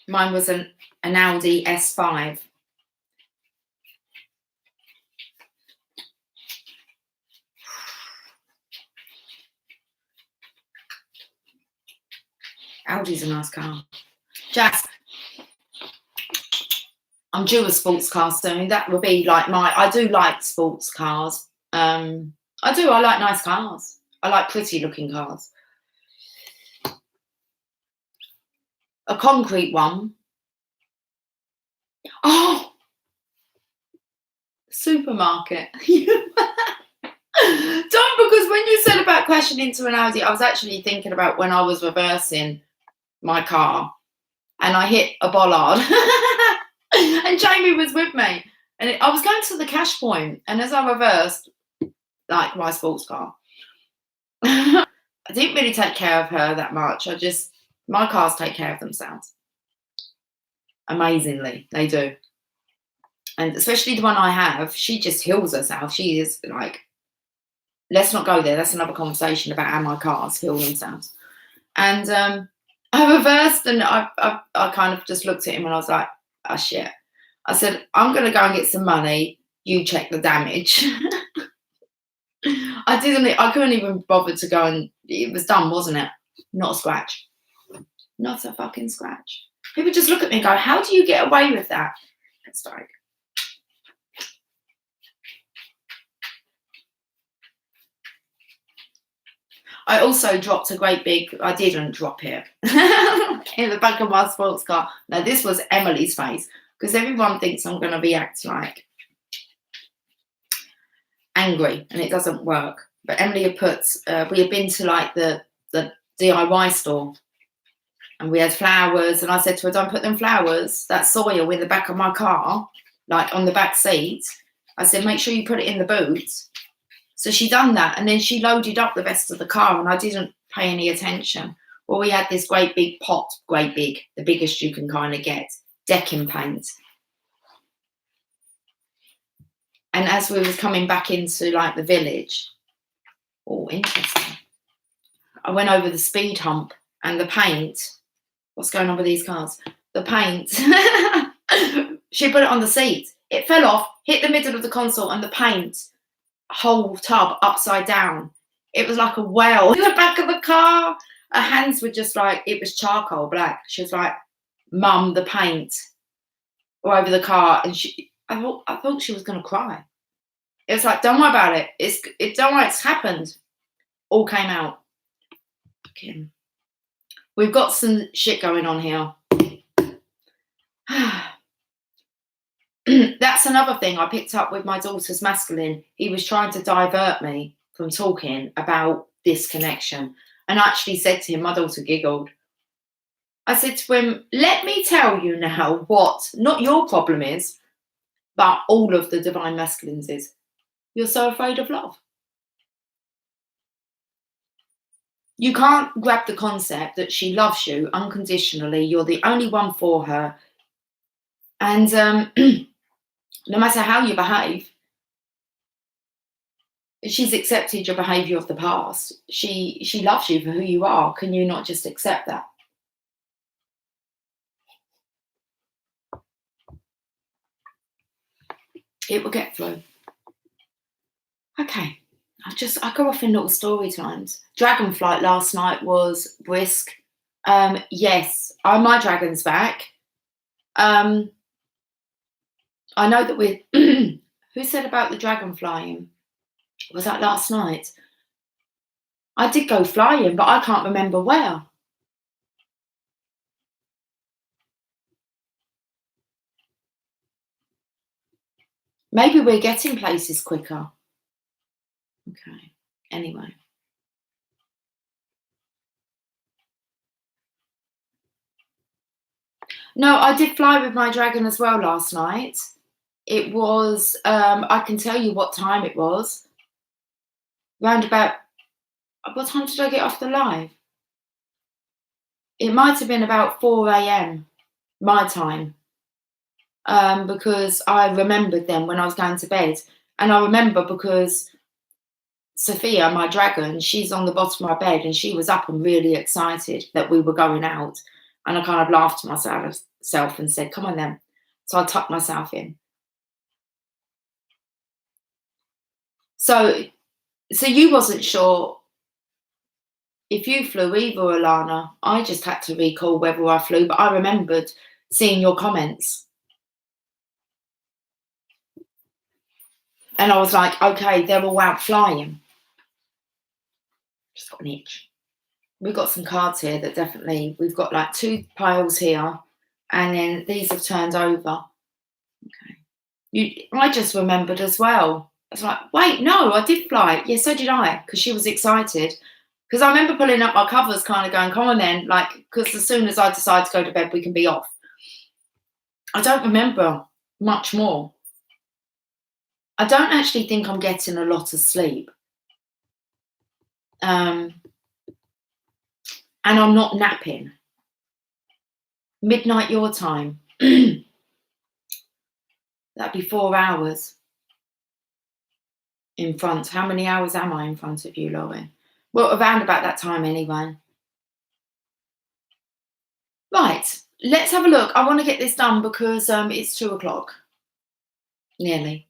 Mine was an Audi S5. Audi's a nice car. Jack, I'm due a sports car soon. That would be like I do like sports cars. I like nice cars. I like pretty looking cars. A concrete one. Oh, supermarket. Don't, because when you said about crashing into an Audi, I was actually thinking about when I was reversing my car and I hit a bollard and Jamie was with me and I was going to the cash point, and as I reversed, like my sports car, I didn't really take care of her that much. My cars take care of themselves. Amazingly, they do. And especially the one I have, she just heals herself. She is like, let's not go there. That's another conversation about how my cars heal themselves. And I reversed and I kind of just looked at him and I was like, oh shit. I said, I'm going to go and get some money. You check the damage. I couldn't even bother to go, and it was done, wasn't it? Not a scratch. Not a fucking scratch. People just look at me and go, how do you get away with that? It's like, I also dropped a great big, I didn't drop it, in the back of my sports car. No, this was Emily's face, because everyone thinks I'm going to react like angry, and it doesn't work. But Emily had put, we had been to like the DIY store, and we had flowers, and I said to her, don't put them flowers, that soil in the back of my car, like on the back seat. I said, make sure you put it in the boot. So she done that, and then she loaded up the rest of the car, and I didn't pay any attention. Well, we had this great big pot, the biggest you can kind of get, decking paint. And as we was coming back into like the village, oh, interesting, I went over the speed hump and the paint. What's going on with these cars? The paint. She put it on the seat. It fell off, hit the middle of the console, and the paint, whole tub upside down. It was like a well in the back of the car. Her hands were just like, it was charcoal black. She was like, Mum, the paint all over the car. And I thought she was going to cry. It was like, don't worry about it. Don't worry, it's happened. All came out. Okay. We've got some shit going on here. That's another thing I picked up with my daughter's masculine. He was trying to divert me from talking about this connection. And I actually said to him, my daughter giggled. I said to him, let me tell you now what not your problem is, but all of the divine masculines is. You're so afraid of love. You can't grab the concept that she loves you unconditionally. You're the only one for her. And no matter how you behave, she's accepted your behaviour of the past. She loves you for who you are. Can you not just accept that? It will get through. Okay. I go off in little story times. Dragon flight last night was brisk. Yes, my dragon's back. I know that we're who said about the dragon flying? Was that last night? I did go flying, but I can't remember where. Maybe we're getting places quicker. Okay. Anyway. No, I did fly with my dragon as well last night. It was, I can tell you what time it was. Round about, what time did I get off the live? It might have been about 4 a.m. my time, because I remembered then when I was going to bed. And I remember because Sophia, my dragon, she's on the bottom of my bed and she was up and really excited that we were going out. And I kind of laughed to myself and said, come on then. So I tucked myself in. So you wasn't sure if you flew either, Alana. I just had to recall whether I flew, but I remembered seeing your comments. And I was like, okay, they're all out flying. Just got an itch. We've got some cards here that definitely, we've got like 2 piles here, and then these have turned over. Okay. I just remembered as well. I was like, wait, no, I did fly. Yeah, so did I, because she was excited. Because I remember pulling up my covers, kind of going, come on then, like, because as soon as I decide to go to bed, we can be off. I don't remember much more. I don't actually think I'm getting a lot of sleep. And I'm not napping. Midnight your time. That'd be 4 hours in front. How many hours am I in front of you, Lauren? Well, around about that time anyway. Right, let's have a look. I want to get this done because it's 2 o'clock. Nearly.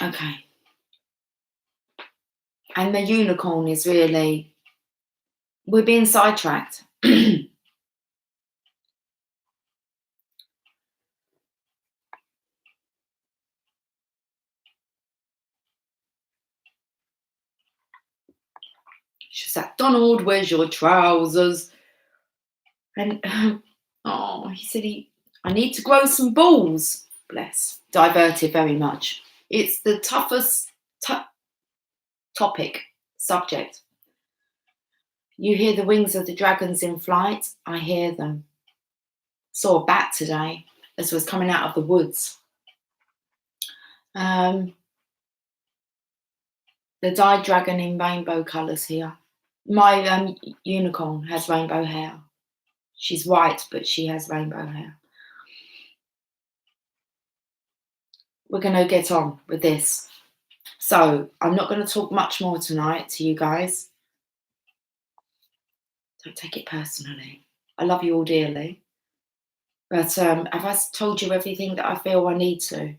Okay. And the unicorn is really, we're being sidetracked. She's like, Donald, where's your trousers? And oh, he said I need to grow some balls. Bless. Diverted very much. It's the toughest topic, subject. You hear the wings of the dragons in flight. I hear them. Saw a bat today as was coming out of the woods. The dyed dragon in rainbow colours here. My unicorn has rainbow hair. She's white, but she has rainbow hair. We're going to get on with this. So I'm not going to talk much more tonight to you guys. Don't take it personally. I love you all dearly. But have I told you everything that I feel I need to?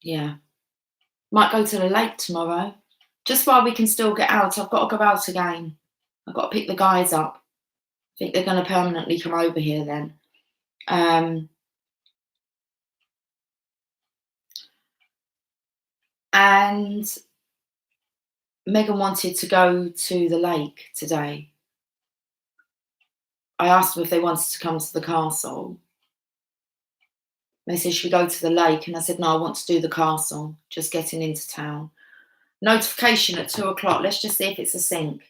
Yeah. Might go to the lake tomorrow. Just while we can still get out. I've got to go out again. I've got to pick the guys up. I think they're going to permanently come over here then. And Megan wanted to go to the lake today. I asked them if they wanted to come to the castle. They said, should we go to the lake? And I said, no, I want to do the castle, just getting into town. Notification at 2 o'clock. Let's just see if it's a sync.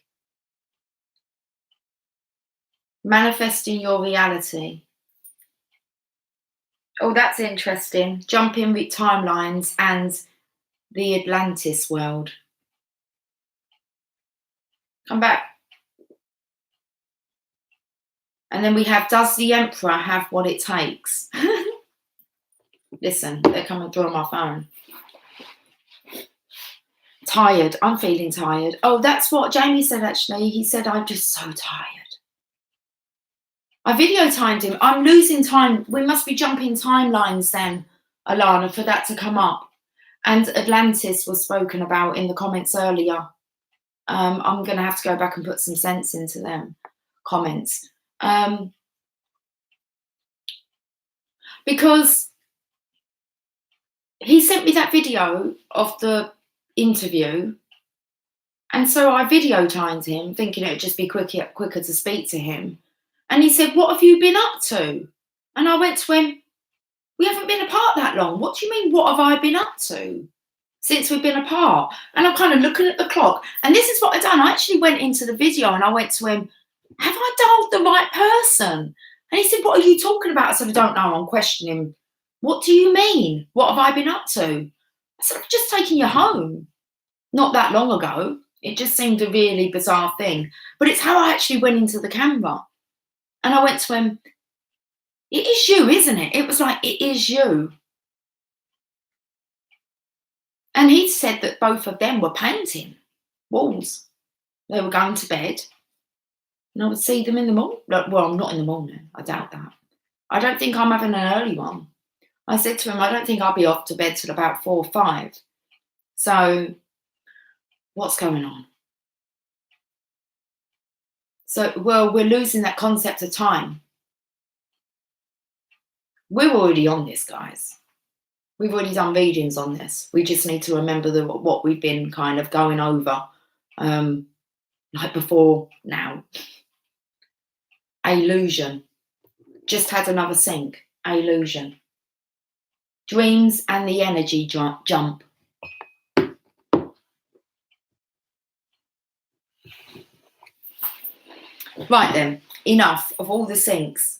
Manifesting your reality. Oh, that's interesting. Jumping with timelines and the Atlantis world. Come back. And then we have, does the Emperor have what it takes? Listen, they're coming through on my phone. Tired. I'm feeling tired. Oh, that's what Jamie said, actually. He said, I'm just so tired. I video timed him. I'm losing time. We must be jumping timelines then, Alana, for that to come up. And Atlantis was spoken about in the comments earlier. I'm going to have to go back and put some sense into them comments. Because he sent me that video of the interview, and so I video timed him, thinking it would just be quicker to speak to him. And he said, what have you been up to? And I went to him, we haven't been apart that long. What do you mean, what have I been up to since we've been apart? And I'm kind of looking at the clock. And this is what I've done. I actually went into the video and I went to him, have I dialed the right person? And he said, what are you talking about? I said, I don't know. I'm questioning him. What do you mean? What have I been up to? I said, I've just taken you home. Not that long ago. It just seemed a really bizarre thing. But it's how I actually went into the camera. And I went to him, it is you, isn't it? It was like, it is you. And he said that both of them were painting walls. They were going to bed. And I would see them in the morning. Well, not in the morning. I doubt that. I don't think I'm having an early one. I said to him, I don't think I'll be off to bed till about 4 or 5. So what's going on? So, well, we're losing that concept of time. We're already on this, guys. We've already done readings on this. We just need to remember what we've been kind of going over like before now. Illusion. Just had another sync. Illusion. Dreams and the energy jump. Right then, enough of all the syncs.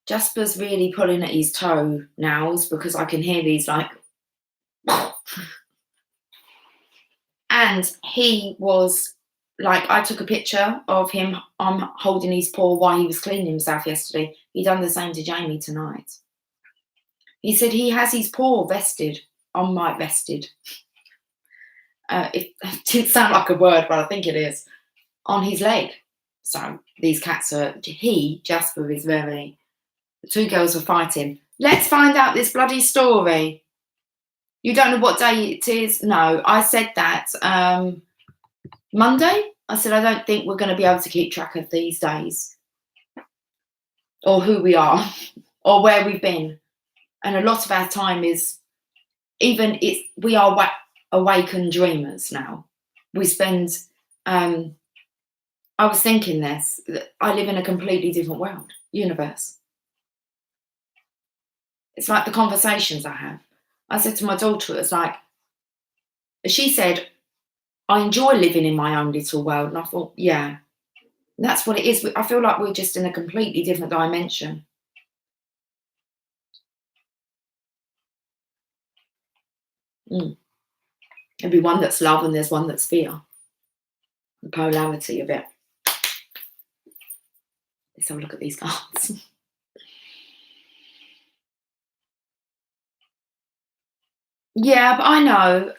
Jasper's really pulling at his toenails because I can hear these like... And he was like, I took a picture of him holding his paw while he was cleaning himself yesterday. He done the same to Jamie tonight. He said he has his paw vested. It didn't sound like a word, but I think it is. On his leg. So these cats are... Jasper is very... The 2 girls were fighting. Let's find out this bloody story. You don't know what day it is? No, I said that Monday. I said, I don't think we're going to be able to keep track of these days. Or who we are. Or where we've been. And a lot of our time is... we are awakened dreamers now. We spend... I was thinking this. I live in a completely different world. Universe. It's like the conversations I have. I said to my daughter, it's like, she said, I enjoy living in my own little world. And I thought, yeah, that's what it is. I feel like we're just in a completely different dimension. There'll be one that's love and there's one that's fear. The polarity of it. Let's have a look at these cards. Yeah, but I know.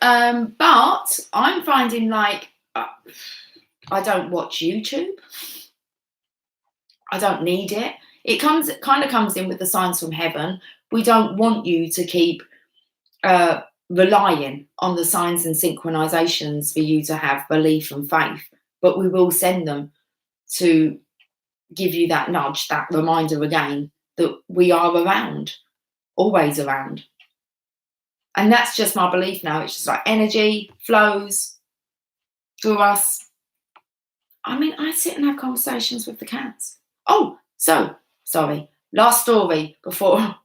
But I'm finding like I don't watch YouTube. I don't need it. It kind of comes in with the signs from heaven. We don't want you to keep relying on the signs and synchronizations for you to have belief and faith, but we will send them to give you that nudge, that reminder again that we are around, always around. And that's just my belief now. It's just like energy flows through us. I mean, I sit and have conversations with the cats. Oh, so, sorry. Last story before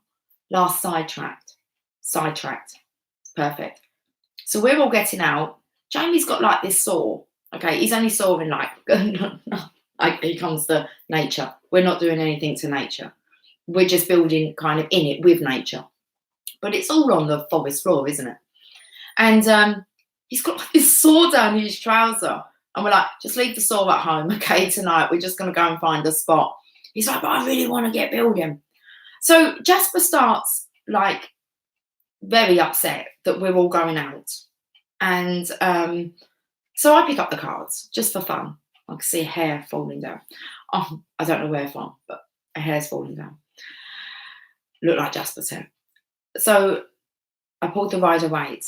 last sidetracked. Perfect. So we're all getting out. Jamie's got like this saw. Okay, he's only sawing like, here comes the nature. We're not doing anything to nature. We're just building kind of in it with nature. But it's all on the forest floor, isn't it? And he's got like this saw down his trouser. And we're like, just leave the saw at home, okay, tonight. We're just going to go and find a spot. He's like, but I really want to get building. So Jasper starts like very upset that we're all going out. And so I pick up the cards just for fun. I can see a hair falling down. Oh, I don't know where from, but a hair's falling down. Look like Jasper's hair. So I pulled the rider weight.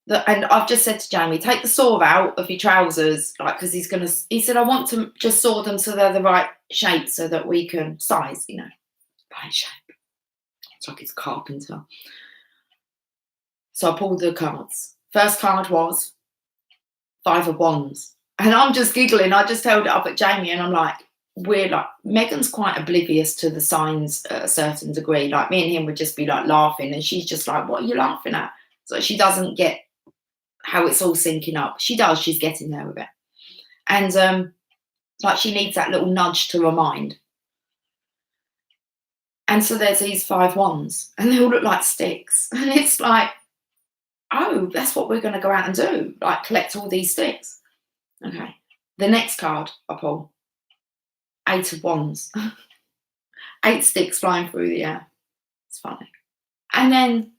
And I've just said to Jamie, take the saw out of your trousers, like, because he said, I want to just saw them so they're the right shape so that we can size, right shape. It's like it's carpenter. So I pulled the cards. First card was 5 of Wands. And I'm just giggling. I just held it up at Jamie and I'm like, Megan's quite oblivious to the signs at a certain degree. Like me and him would just be like laughing and she's just like, what are you laughing at? So she doesn't get how it's all syncing up. She does, she's getting there with it. And like she needs that little nudge to remind. And so there's these 5 wands and they all look like sticks. And it's like, oh, that's what we're going to go out and do. Like collect all these sticks. Okay. The next card I pull, 8 of wands. 8 sticks flying through the air. It's funny. And then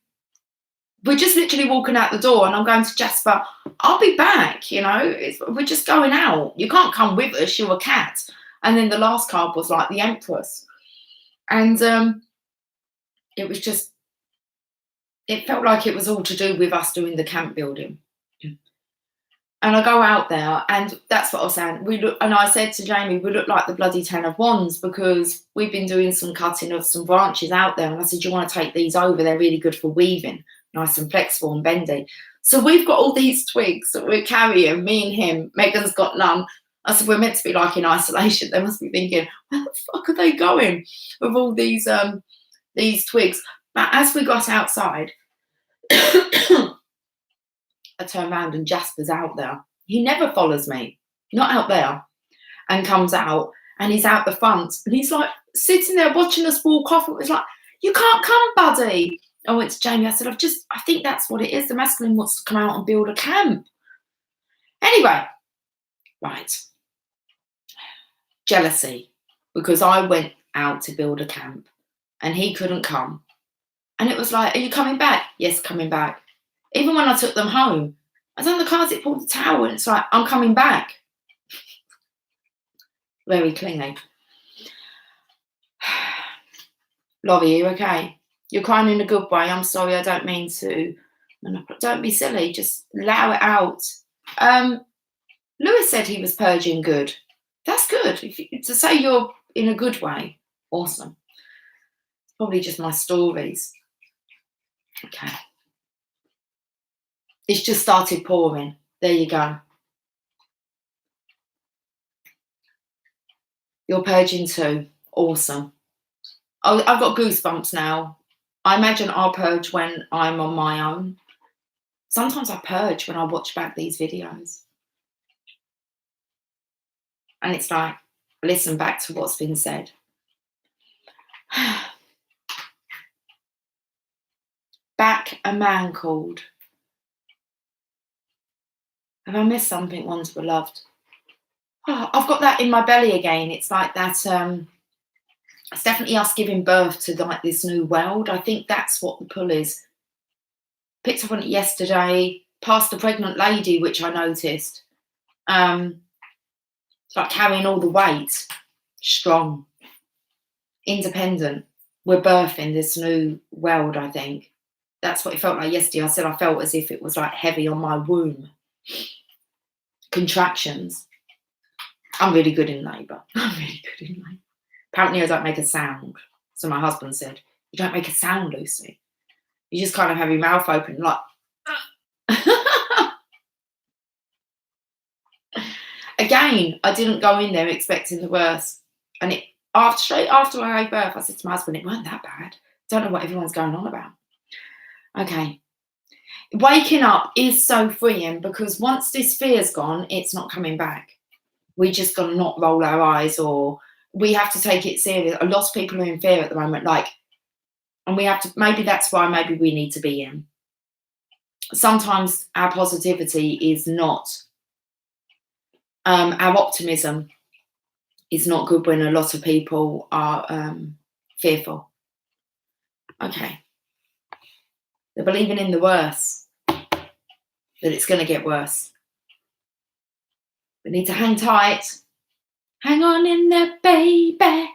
we're just literally walking out the door and I'm going to Jasper, I'll be back, we're just going out. You can't come with us, you're a cat. And then the last card was like the Empress. And it was just, it felt like it was all to do with us doing the camp building. And I go out there and that's what I was saying. And I said to Jamie, we look like the bloody 10 of wands because we've been doing some cutting of some branches out there. And I said, do you want to take these over? They're really good for weaving. Nice and flexible and bendy. So we've got all these twigs that we're carrying, me and him. Megan's got none. I said, we're meant to be like in isolation. They must be thinking, where the fuck are they going with all these twigs? But as we got outside, I turned around and Jasper's out there. He never follows me, not out there, and comes out and he's out the front and he's like sitting there watching us walk off. It was like, you can't come, buddy. I went to Jamie, I said, I think that's what it is. The masculine wants to come out and build a camp. Anyway, right. Jealousy, because I went out to build a camp and he couldn't come. And it was like, are you coming back? Yes, coming back. Even when I took them home, I was on the cards, it pulled the towel and it's like, I'm coming back. Very clingy. Laurie, you okay? You're crying in a good way. I'm sorry, I don't mean to. Don't be silly, just allow it out. Lewis said he was purging good. That's good. To say you're in a good way, awesome. It's probably just my stories. Okay. It's just started pouring. There you go. You're purging too. Awesome. Oh, I've got goosebumps now. I imagine I'll purge when I'm on my own. Sometimes I purge when I watch back these videos. And it's like, listen back to what's been said. Back a man called. Have I missed something, ones beloved? Oh, I've got that in my belly again. It's like that, it's definitely us giving birth to like this new world. I think that's what the pull is. Picked up on it yesterday, past the pregnant lady, which I noticed. It's like carrying all the weight, strong, independent. We're birthing this new world, I think. That's what it felt like yesterday. I said I felt as if it was like heavy on my womb. Contractions. I'm really good in labour. Apparently I don't make a sound. So my husband said, you don't make a sound, Lucy. You just kind of have your mouth open like... Again, I didn't go in there expecting the worst. And straight after I gave birth, I said to my husband, it weren't that bad. Don't know what everyone's going on about. Okay. Waking up is so freeing because once this fear's gone, it's not coming back. We just got to not roll our eyes, or we have to take it serious. A lot of people are in fear at the moment, and we have to, maybe that's why maybe we need to be in. Sometimes our positivity is not Our optimism is not good when a lot of people are fearful. Okay. They're believing in the worst, that it's going to get worse. We need to hang tight. Hang on in there, baby.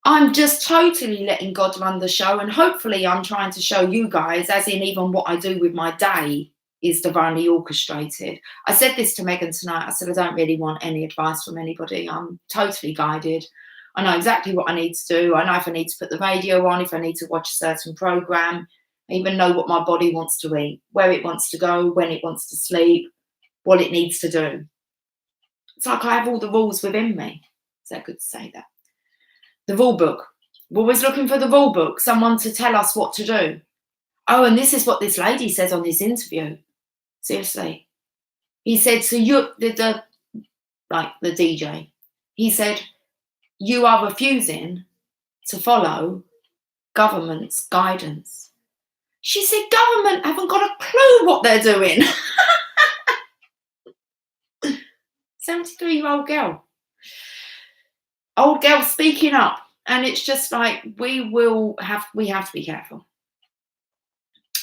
I'm just totally letting God run the show, and hopefully I'm trying to show you guys, as in even what I do with my day is divinely orchestrated. I said this to Megan tonight. I said, I don't really want any advice from anybody. I'm totally guided. I know exactly what I need to do. I know if I need to put the radio on, if I need to watch a certain program. I even know what my body wants to eat, where it wants to go, when it wants to sleep, what it needs to do. It's like I have all the rules within me. Is that good to say that? The rule book. We're always looking for the rule book, someone to tell us what to do. Oh, and this is what this lady says on this interview. Seriously. He said, so you, the DJ, he said, you are refusing to follow government's guidance. She said, government haven't got a clue what they're doing. 73-year-old girl. Old girl speaking up. And it's just like, we have to be careful.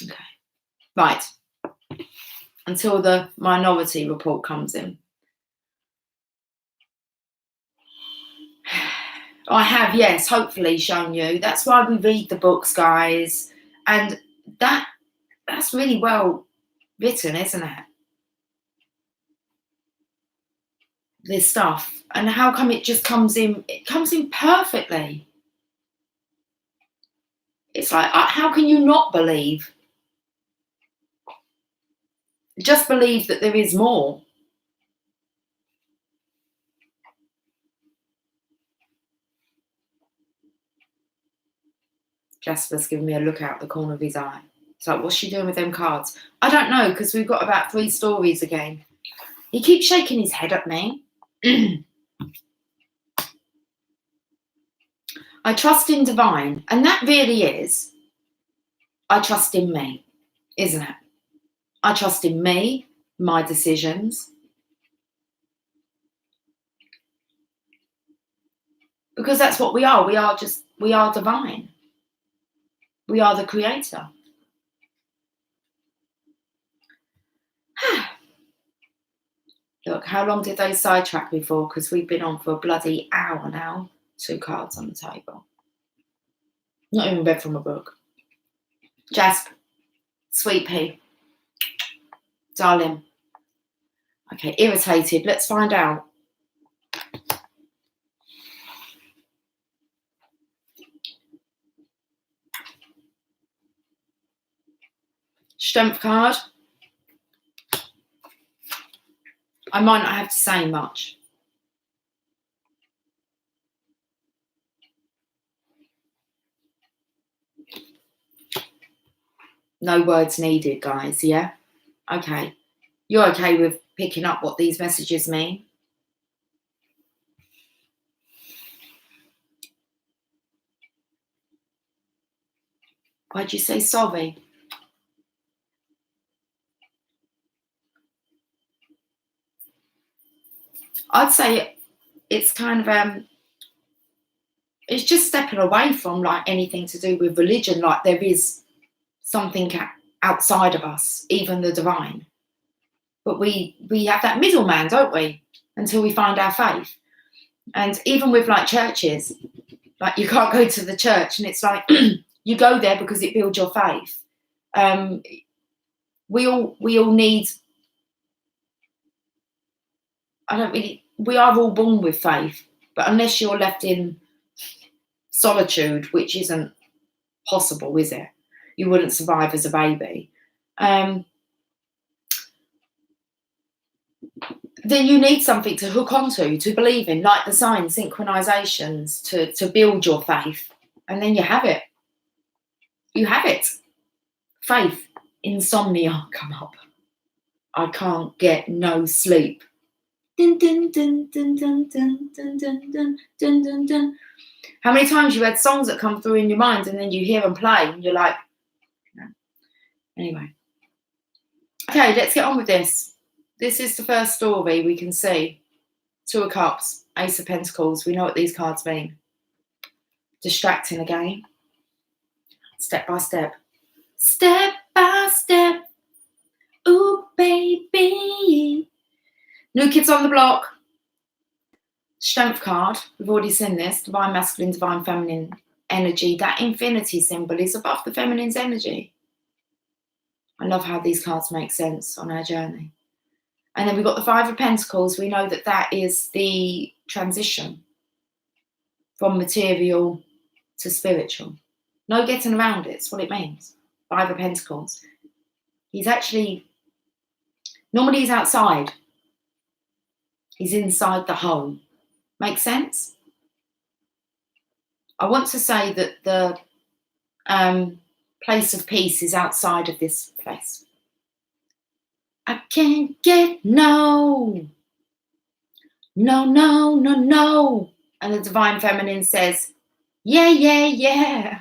Okay. Right. Until the Minority Report comes in. I have, yes, hopefully shown you. That's why we read the books, guys. And that's really well written, isn't it? This stuff. And how come it just comes in? It comes in perfectly. It's like, how can you not believe? Just believe that there is more. Jasper's giving me a look out the corner of his eye. It's like, what's she doing with them cards? I don't know, because we've got about 3 stories again. He keeps shaking his head at me. I trust in divine, and that really is, I trust in me, isn't it? I trust in me, my decisions. Because that's what we are. We are divine. We are the creator. Look, how long did they sidetrack me for? Because we've been on for a bloody hour now. 2 cards on the table. Not even read from a book. Jasp, sweet pea, darling. Okay, irritated. Let's find out. Strength card. I might not have to say much. No words needed, guys, yeah? Okay. You're okay with picking up what these messages mean? Why'd you say sorry? I'd say it's kind of it's just stepping away from like anything to do with religion. Like there is something outside of us, even the divine. But we have that middleman, don't we? Until we find our faith. And even with like churches, like you can't go to the church, and it's like you go there because it builds your faith. We all need. We are all born with faith, but unless you're left in solitude, which isn't possible, is it? You wouldn't survive as a baby. Then you need something to hook onto, to believe in, like the signs, synchronizations, to build your faith. And then you have it. You have it. Faith. Insomnia come up. I can't get no sleep. Dun, dun, dun, dun, dun, dun, dun, dun, dun, dun, dun, dun. How many times you had songs that come through in your mind and then you hear them play and you're like, no. Anyway. Okay, let's get on with this. This is the first story we can see. Two of Cups, Ace of Pentacles. We know what these cards mean. Distracting again. Step by step. Step by step. Ooh, baby. New Kids on the Block. Strength card. We've already seen this. Divine Masculine, Divine Feminine energy. That infinity symbol is above the feminine's energy. I love how these cards make sense on our journey. And then we've got the Five of Pentacles. We know that that is the transition from material to spiritual. No getting around it. It's what it means. Five of Pentacles. He's actually, normally he's outside. He's inside the home. Makes sense? I want to say that the place of peace is outside of this place. I can't get no. No, no, no, no. And the Divine Feminine says, yeah, yeah, yeah.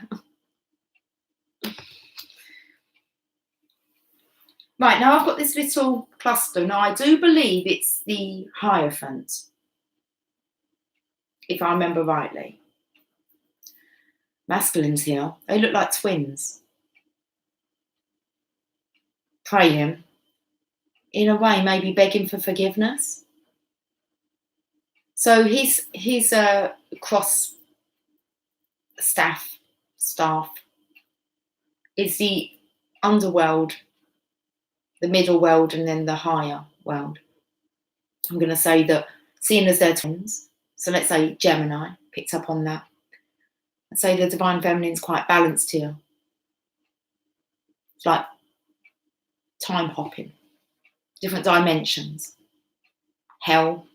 Right, now I've got this little cluster. Now I do believe it's the Hierophant, if I remember rightly. Masculines here, they look like twins. Praying, in a way, maybe begging for forgiveness. So his cross staff is the underworld, the middle world, and then the higher world. I'm going to say that, seeing as they're twins, so let's say Gemini picked up on that. I'd say the Divine Feminine's quite balanced here. It's like time hopping, different dimensions. Hell.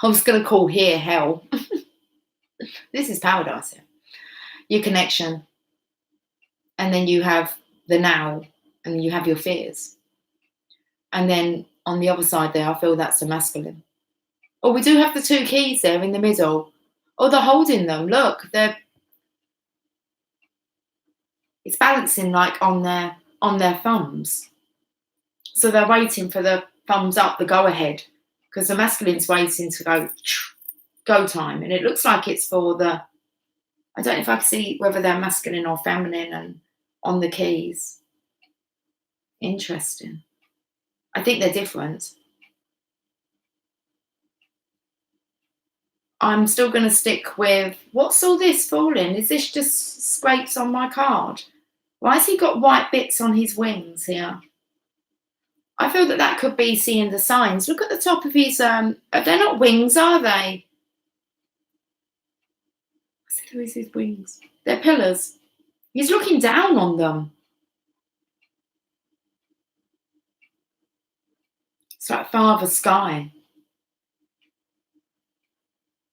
I was going to call here hell. This is paradise here. Your connection. And then you have the now, and then you have your fears. And then on the other side there, I feel that's the masculine. Oh, we do have the two keys there in the middle. Oh, they're holding them. Look, it's balancing like on their thumbs. So they're waiting for the thumbs up, the go ahead, because the masculine's waiting to go time. And it looks like it's for the, I don't know if I can see whether they're masculine or feminine and on the keys. Interesting. I think they're different. I'm still going to stick with, what's all this falling? Is this just scrapes on my card? Why has he got white bits on his wings here? I feel that could be seeing the signs. Look at the top of his, they're not wings, are they? I said, who is his wings? They're pillars. He's looking down on them. It's like Father Sky.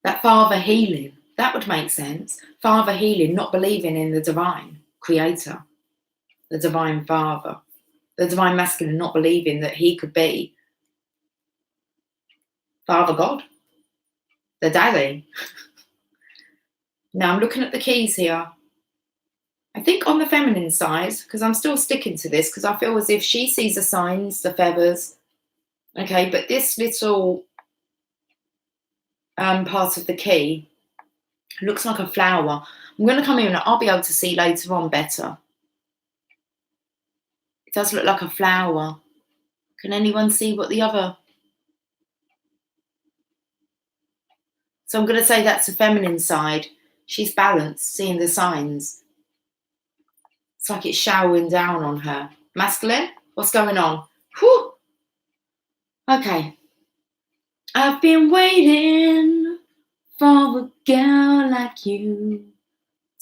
That Father healing, that would make sense. Father healing, not believing in the divine creator, the divine father, the divine masculine, not believing that he could be Father God, the daddy. Now I'm looking at the keys here. I think on the feminine side, because I'm still sticking to this, because I feel as if she sees the signs, the feathers. Okay, but this little part of the key looks like a flower. I'm going to come in and I'll be able to see later on better. It does look like a flower. Can anyone see what the other? So I'm going to say that's the feminine side. She's balanced, seeing the signs. It's like it's showering down on her. Masculine? What's going on? Whew. Okay. I've been waiting for a girl like you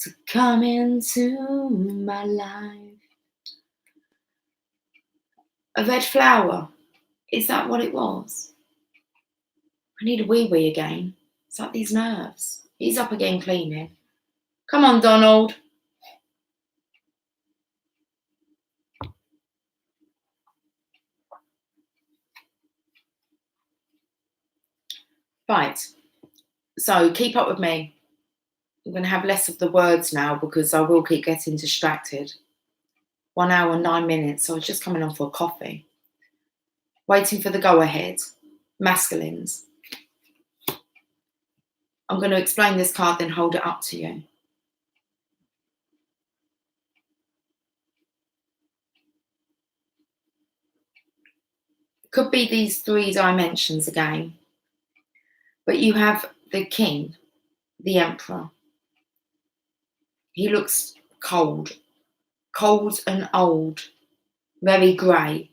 to come into my life. A red flower. Is that what it was? I need a wee again. It's like these nerves. He's up again cleaning. Come on, Donald. Right. So keep up with me. I'm going to have less of the words now because I will keep getting distracted. 1 hour, 9 minutes. So I was just coming on for a coffee. waiting for the go-ahead, masculines. I'm going to explain this card, then hold it up to you. Could be these 3 dimensions again. But you have the king, the emperor. He looks cold and old, very grey.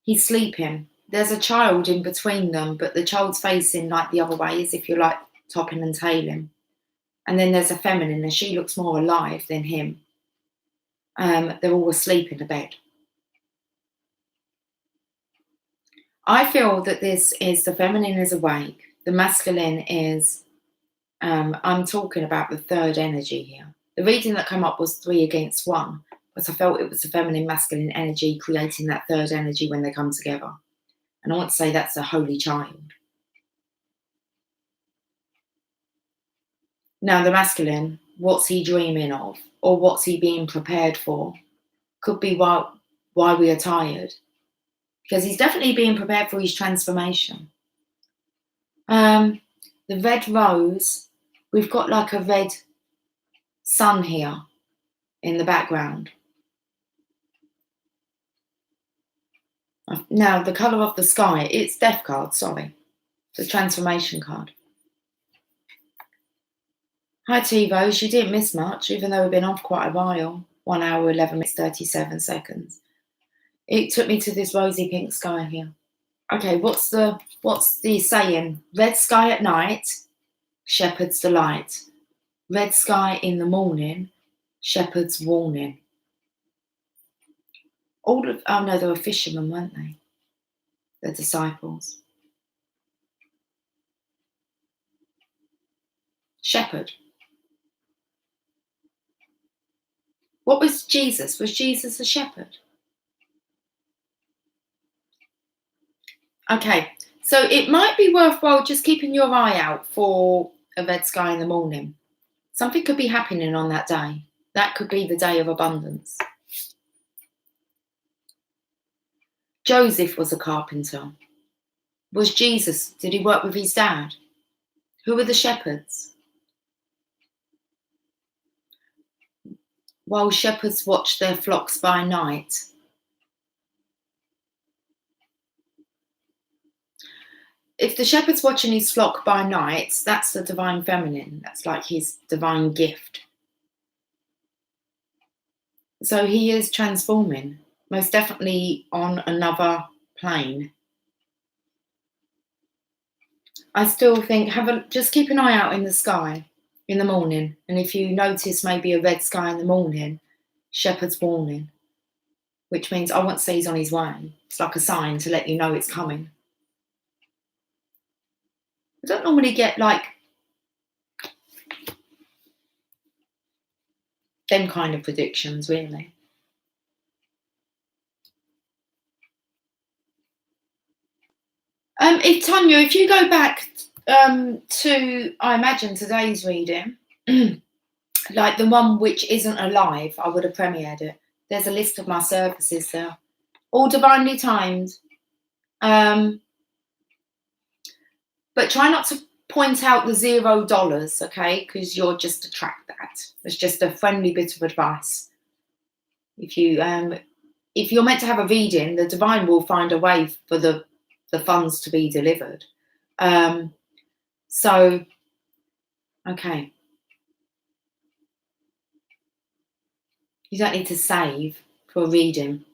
He's sleeping. There's a child in between them, but the child's facing like the other way, as if you're like topping and tailing. And then there's a feminine, and she looks more alive than him. They're all asleep in the bed. I feel that this is the feminine is awake, the masculine is, I'm talking about the third energy here. The reading that came up was 3 against 1, but I felt it was the feminine, masculine energy creating that third energy when they come together. And I want to say that's a holy child. Now the masculine, what's he dreaming of? Or what's he being prepared for? Could be why we are tired. Because he's definitely being prepared for his transformation. The red rose, we've got like a red sun here in the background. Now, the colour of the sky, it's death card, sorry. The transformation card. Hi, T-Rose, you didn't miss much, even though we've been off quite a while. 1 hour, 11 minutes, 37 seconds. It took me to this rosy pink sky here. Okay, what's the saying? Red sky at night, shepherd's delight. Red sky in the morning, shepherd's warning. Oh no, they were fishermen, weren't they? The disciples. Shepherd. What was Jesus? Was Jesus a shepherd? Okay, so it might be worthwhile just keeping your eye out for a red sky in the morning. Something could be happening on that day. That could be the day of abundance. Joseph was a carpenter. Was Jesus, did he work with his dad? Who were the shepherds? While shepherds watch their flocks by night. If the shepherd's watching his flock by night, that's the divine feminine. That's like his divine gift. So he is transforming, most definitely on another plane. I still think just keep an eye out in the sky in the morning. And if you notice maybe a red sky in the morning, shepherd's warning, which means I won't say he's on his way. It's like a sign to let you know it's coming. I don't normally get like them kind of predictions, really. If Tanya, if you go back to, I imagine today's reading, like the one which isn't alive, I would have premiered it. There's a list of my services there, all divinely timed. But try not to point out the $0, okay? Because you'll just attract that. It's just a friendly bit of advice. If you're meant to have a reading, the divine will find a way for the funds to be delivered. So, okay. You don't need to save for a reading.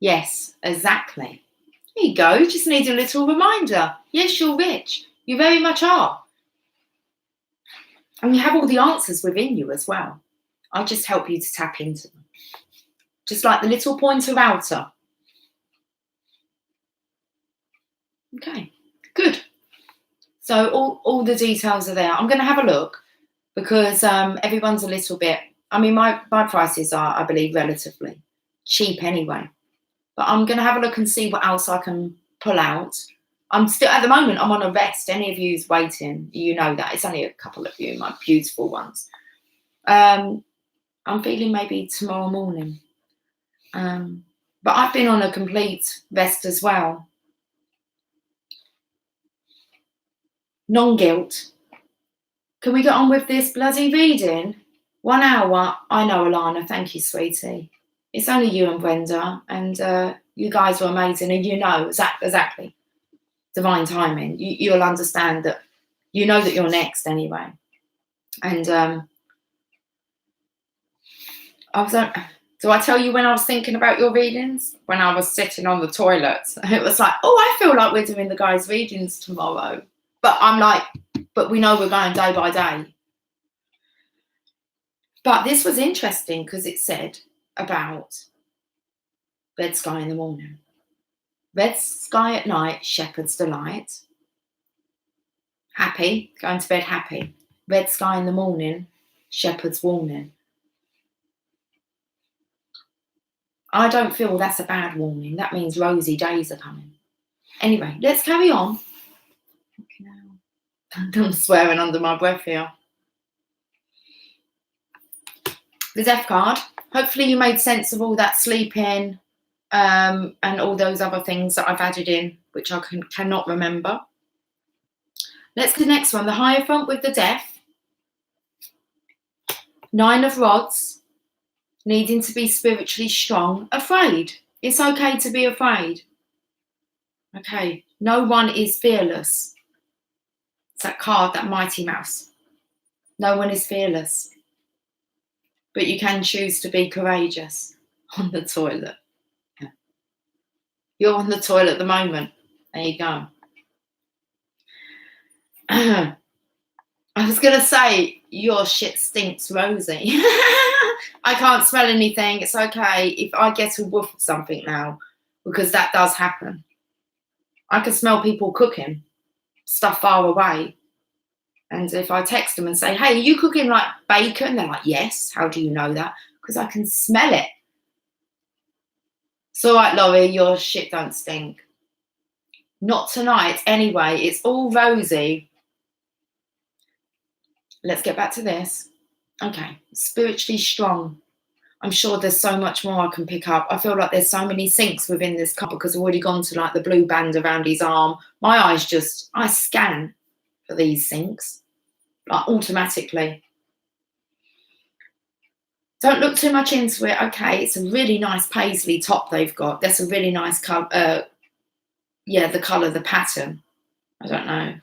Yes, exactly. There you go. You just need a little reminder. Yes, you're rich. You very much are. And you have all the answers within you as well. I just help you to tap into them. Just like the little pointer outer. Okay, good. So all the details are there. I'm going to have a look because everyone's a little bit, I mean, my prices are, I believe, relatively cheap anyway. But I'm going to have a look and see what else I can pull out. I'm still, at the moment, I'm on a rest. Any of you's waiting, you know that. It's only a couple of you, my beautiful ones. I'm feeling maybe tomorrow morning. But I've been on a complete rest as well. Non-guilt. Can we get on with this bloody reading? 1 hour. I know, Alana. Thank you, sweetie. It's only you and Brenda, and you guys are amazing, and you know exactly divine timing. You'll understand that. You know that you're next anyway. And do I tell you when I was thinking about your readings? When I was sitting on the toilet, it was like, oh, I feel like we're doing the guys' readings tomorrow. But I'm like, but we know we're going day by day. But this was interesting because it said about red sky in the morning. Red sky at night, shepherd's delight. Happy, going to bed happy. Red sky in the morning, shepherd's warning. I don't feel that's a bad warning. That means rosy days are coming. Anyway, let's carry on. I'm swearing under my breath here. The Death card. Hopefully you made sense of all that sleeping and all those other things that I've added in, which I cannot remember. Let's do the next one. The Hierophant with the Death. 9 of Rods. Needing to be spiritually strong. Afraid. It's okay to be afraid. Okay. No one is fearless. It's that card, that Mighty Mouse. No one is fearless. But you can choose to be courageous. On the toilet. Yeah. You're on the toilet at the moment. There you go. I was going to say, your shit stinks, Rosie. I can't smell anything. It's okay if I get a whiff of something now, because that does happen. I can smell people cooking stuff far away. And if I text them and say, hey, are you cooking like bacon? They're like, yes. How do you know that? Because I can smell it. It's all right, Laurie, your shit don't stink. Not tonight. Anyway, it's all rosy. Let's get back to this. Okay, spiritually strong. I'm sure there's so much more I can pick up. I feel like there's so many syncs within this card because I've already gone to like the blue band around his arm. My eyes just, I scan for these syncs, like automatically. Don't look too much into it. Okay, it's a really nice paisley top they've got. That's a really nice colour. Yeah, the colour, the pattern. I don't know.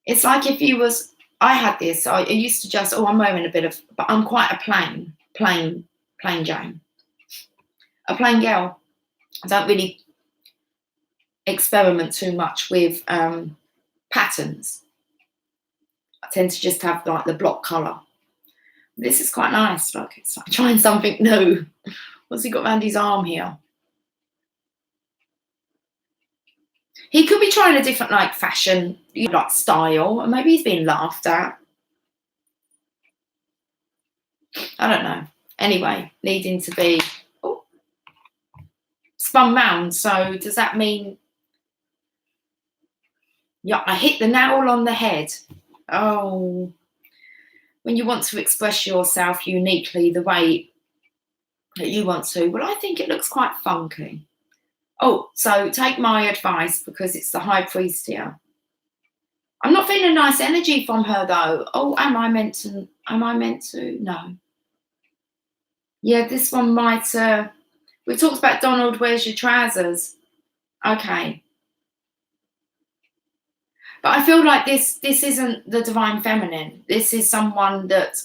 It's like if you was, I had this, I used to just, I'm wearing a bit of, but I'm quite a plain Jane. A plain girl. I don't really experiment too much with patterns. I tend to just have like the block colour. This is quite nice. Like it's like trying something new. What's he got around his arm here? He could be trying a different like fashion, like style, and maybe he's being laughed at. I don't know. Anyway, needing to be spun round. So does that mean, yeah, I hit the nail on the head. Oh, when you want to express yourself uniquely the way that you want to, well, I think it looks quite funky. Oh, so take my advice because it's the High Priest here. I'm not feeling nice energy from her though. Oh, am I meant to? No. Yeah, this one might, we talked about Donald, where's your trousers? Okay. But I feel like this isn't the Divine Feminine. This is someone that,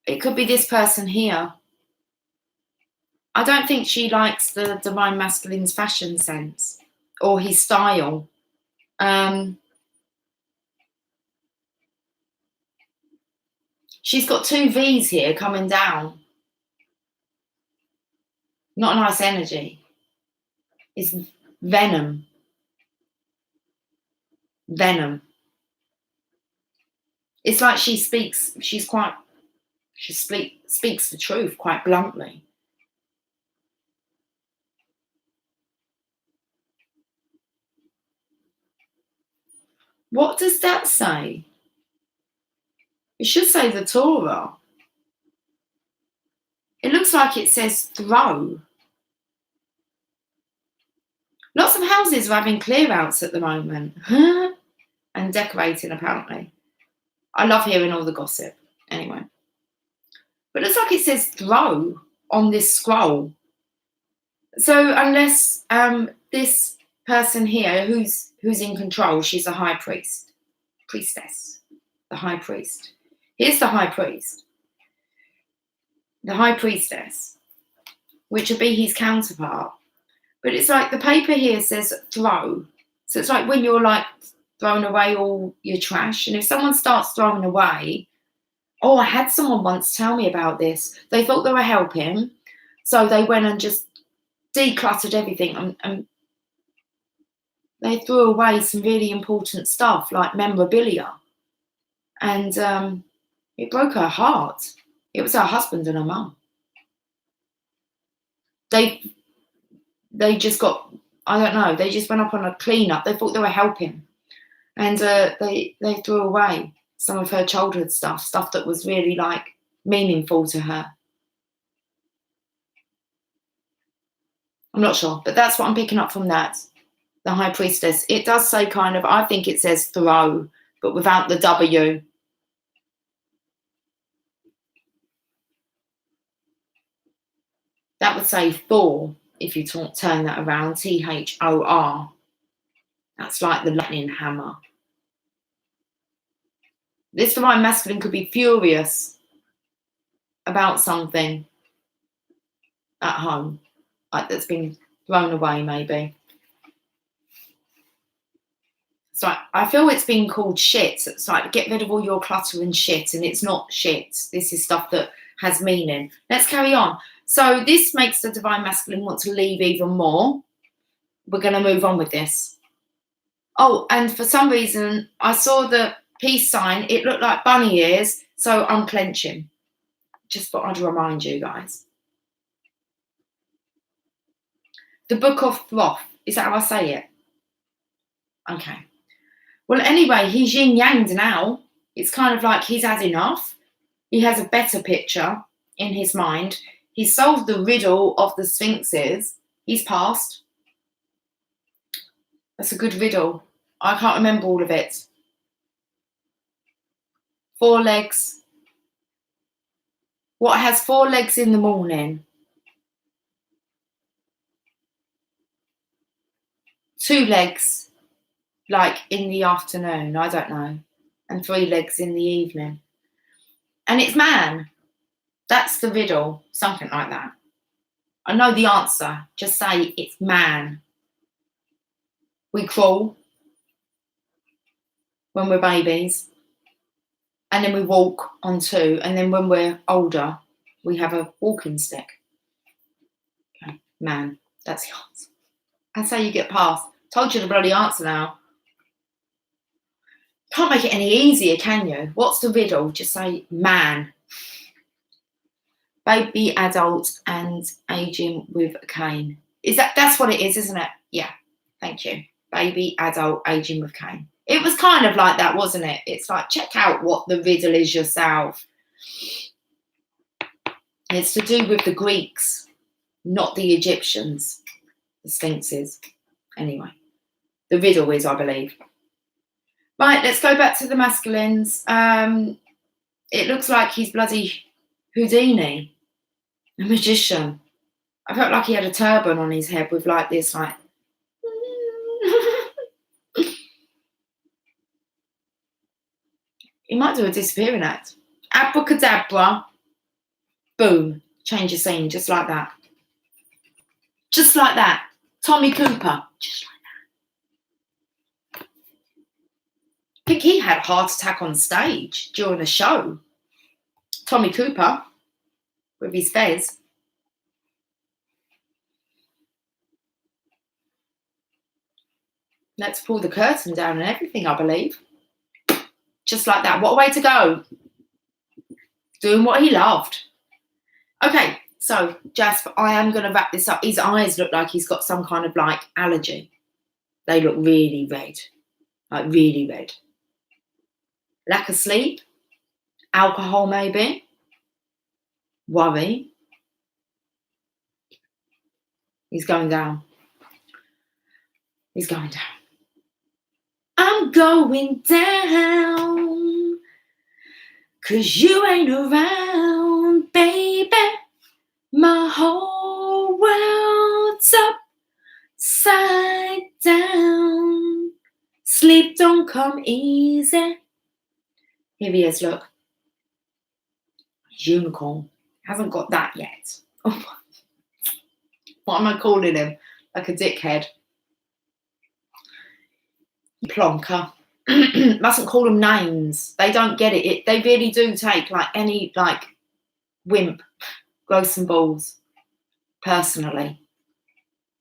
it could be this person here. I don't think she likes the Divine Masculine's fashion sense or his style. She's got 2 V's here coming down. Not a nice energy. It's venom. Venom. It's like she speaks the truth quite bluntly. What does that say? It should say the Torah. It looks like it says throw. Lots of houses are having clear outs at the moment. And decorating, apparently. I love hearing all the gossip. Anyway. But it looks like it says throw on this scroll. So unless this person here who's in control, she's a high priestess, the high priest. Here's the high priest. The high priestess, which would be his counterpart. But it's like the paper here says throw. So it's like when you're like throwing away all your trash. And if someone starts throwing away, I had someone once tell me about this. They thought they were helping. So they went and just decluttered everything and they threw away some really important stuff like memorabilia. And it broke her heart. It was her husband and her mum. They just got, I don't know, they just went up on a clean-up. They thought they were helping. And they threw away some of her childhood stuff that was really like meaningful to her. I'm not sure, but that's what I'm picking up from that. The high priestess. It does say kind of, I think it says throw, but without the W. That would say Thor if you turn that around, Thor. That's like the lightning hammer. This divine masculine could be furious about something at home, like that's been thrown away maybe. So I feel it's being called shit. It's like get rid of all your clutter and shit, and it's not shit. This is stuff that has meaning. Let's carry on. So this makes the divine masculine want to leave even more. We're going to move on with this. Oh, and for some reason, I saw the peace sign. It looked like bunny ears, so I'm clenching. Just thought I'd remind you guys. The Book of Thoth. Is that how I say it? Okay. Well, anyway, he's yin-yanged now. It's kind of like he's had enough. He has a better picture in his mind. He's solved the riddle of the sphinxes. He's passed. That's a good riddle. I can't remember all of it. 4 legs. What has 4 legs in the morning? 2 legs, like in the afternoon, I don't know. And 3 legs in the evening. And it's man. That's the riddle, something like that. I know the answer. Just say it's man. We crawl when we're babies. And then we walk on 2. And then when we're older, we have a walking stick. Okay, man. That's the answer. That's how you get past. Told you the bloody answer now. Can't make it any easier, can you? What's the riddle? Just say man. Baby, adult, and aging with cane. That's what it is, isn't it? Yeah. Thank you. Baby, adult, aging with cane. It was kind of like that, wasn't it? It's like, check out what the riddle is yourself. It's to do with the Greeks, not the Egyptians, the sphinxes. Anyway, the riddle is, I believe. Right, let's go back to the masculines. It looks like he's bloody Houdini, a magician. I felt like he had a turban on his head with like this, like... He might do a disappearing act. Abracadabra. Boom. Change your scene, just like that. Just like that. Tommy Cooper. Just like that. I think he had a heart attack on stage during a show. Tommy Cooper. With his fez. Let's pull the curtain down and everything, I believe. Just like that. What a way to go. Doing what he loved. Okay, so Jasper, I am going to wrap this up. His eyes look like he's got some kind of like allergy. They look really red. Like really red. Lack of sleep. Alcohol maybe. Worry. He's going down. He's going down. I'm going down, 'cause you ain't around, baby. My whole world's upside down. Sleep don't come easy. Here he is, look. Unicorn. Hasn't got that yet. Oh, what am I calling him? Like a dickhead. Plonker. Mustn't call them names. They don't get it. They really do take like any like wimp, grow some balls. Personally,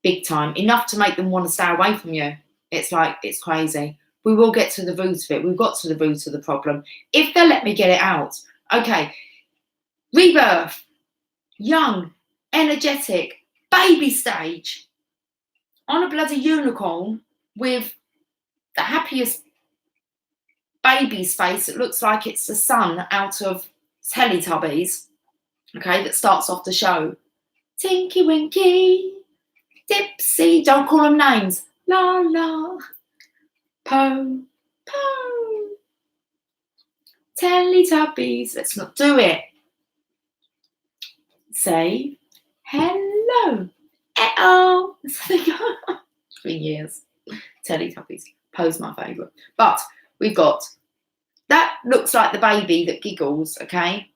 big time. Enough to make them want to stay away from you. It's like, it's crazy. We will get to the root of it. We've got to the root of the problem. If they'll let me get it out. Okay. Rebirth. Young. Energetic. Baby stage. On a bloody unicorn with the happiest baby's face. It looks like it's the sun out of Teletubbies. Okay, that starts off the show. Tinky Winky, Dipsy, don't call them names. La la, Po, Po, Teletubbies. Let's not do it. Say hello. Eh-oh. 3 years. Teletubbies. Po's my favourite. But we've got, that looks like the baby that giggles, okay?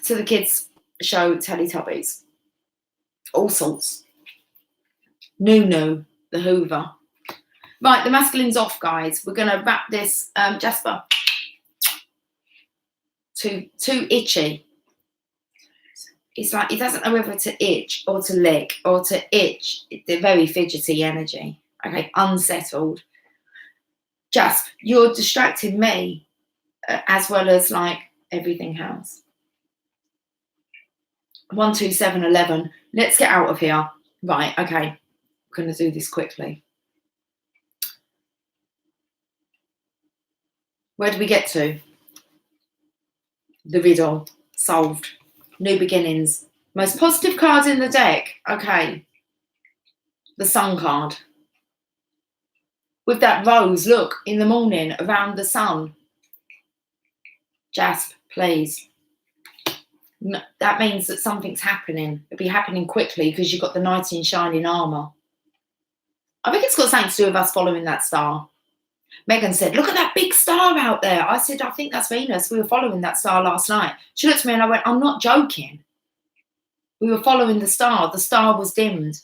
To the kids show Teletubbies. All sorts. Nunu, the Hoover. Right, the masculine's off, guys. We're going to wrap this, Jasper. Too itchy. It's like he doesn't know whether to itch or to lick or to itch. They're very fidgety energy. Okay, unsettled. Jasp, you're distracting me as well as like everything else. 1, 2, 7, 11. Let's get out of here. Right, okay. I'm going to do this quickly. Where do we get to? The riddle. Solved. New beginnings. Most positive card in the deck. Okay. The sun card. With that rose, look, in the morning, around the sun. Jasp, please. That means that something's happening. It'll be happening quickly because you've got the knight in shining armour. I think it's got something to do with us following that star. Megan said, look at that big star out there. I said, I think that's Venus. We were following that star last night. She looked at me and I went, I'm not joking. We were following the star. The star was dimmed.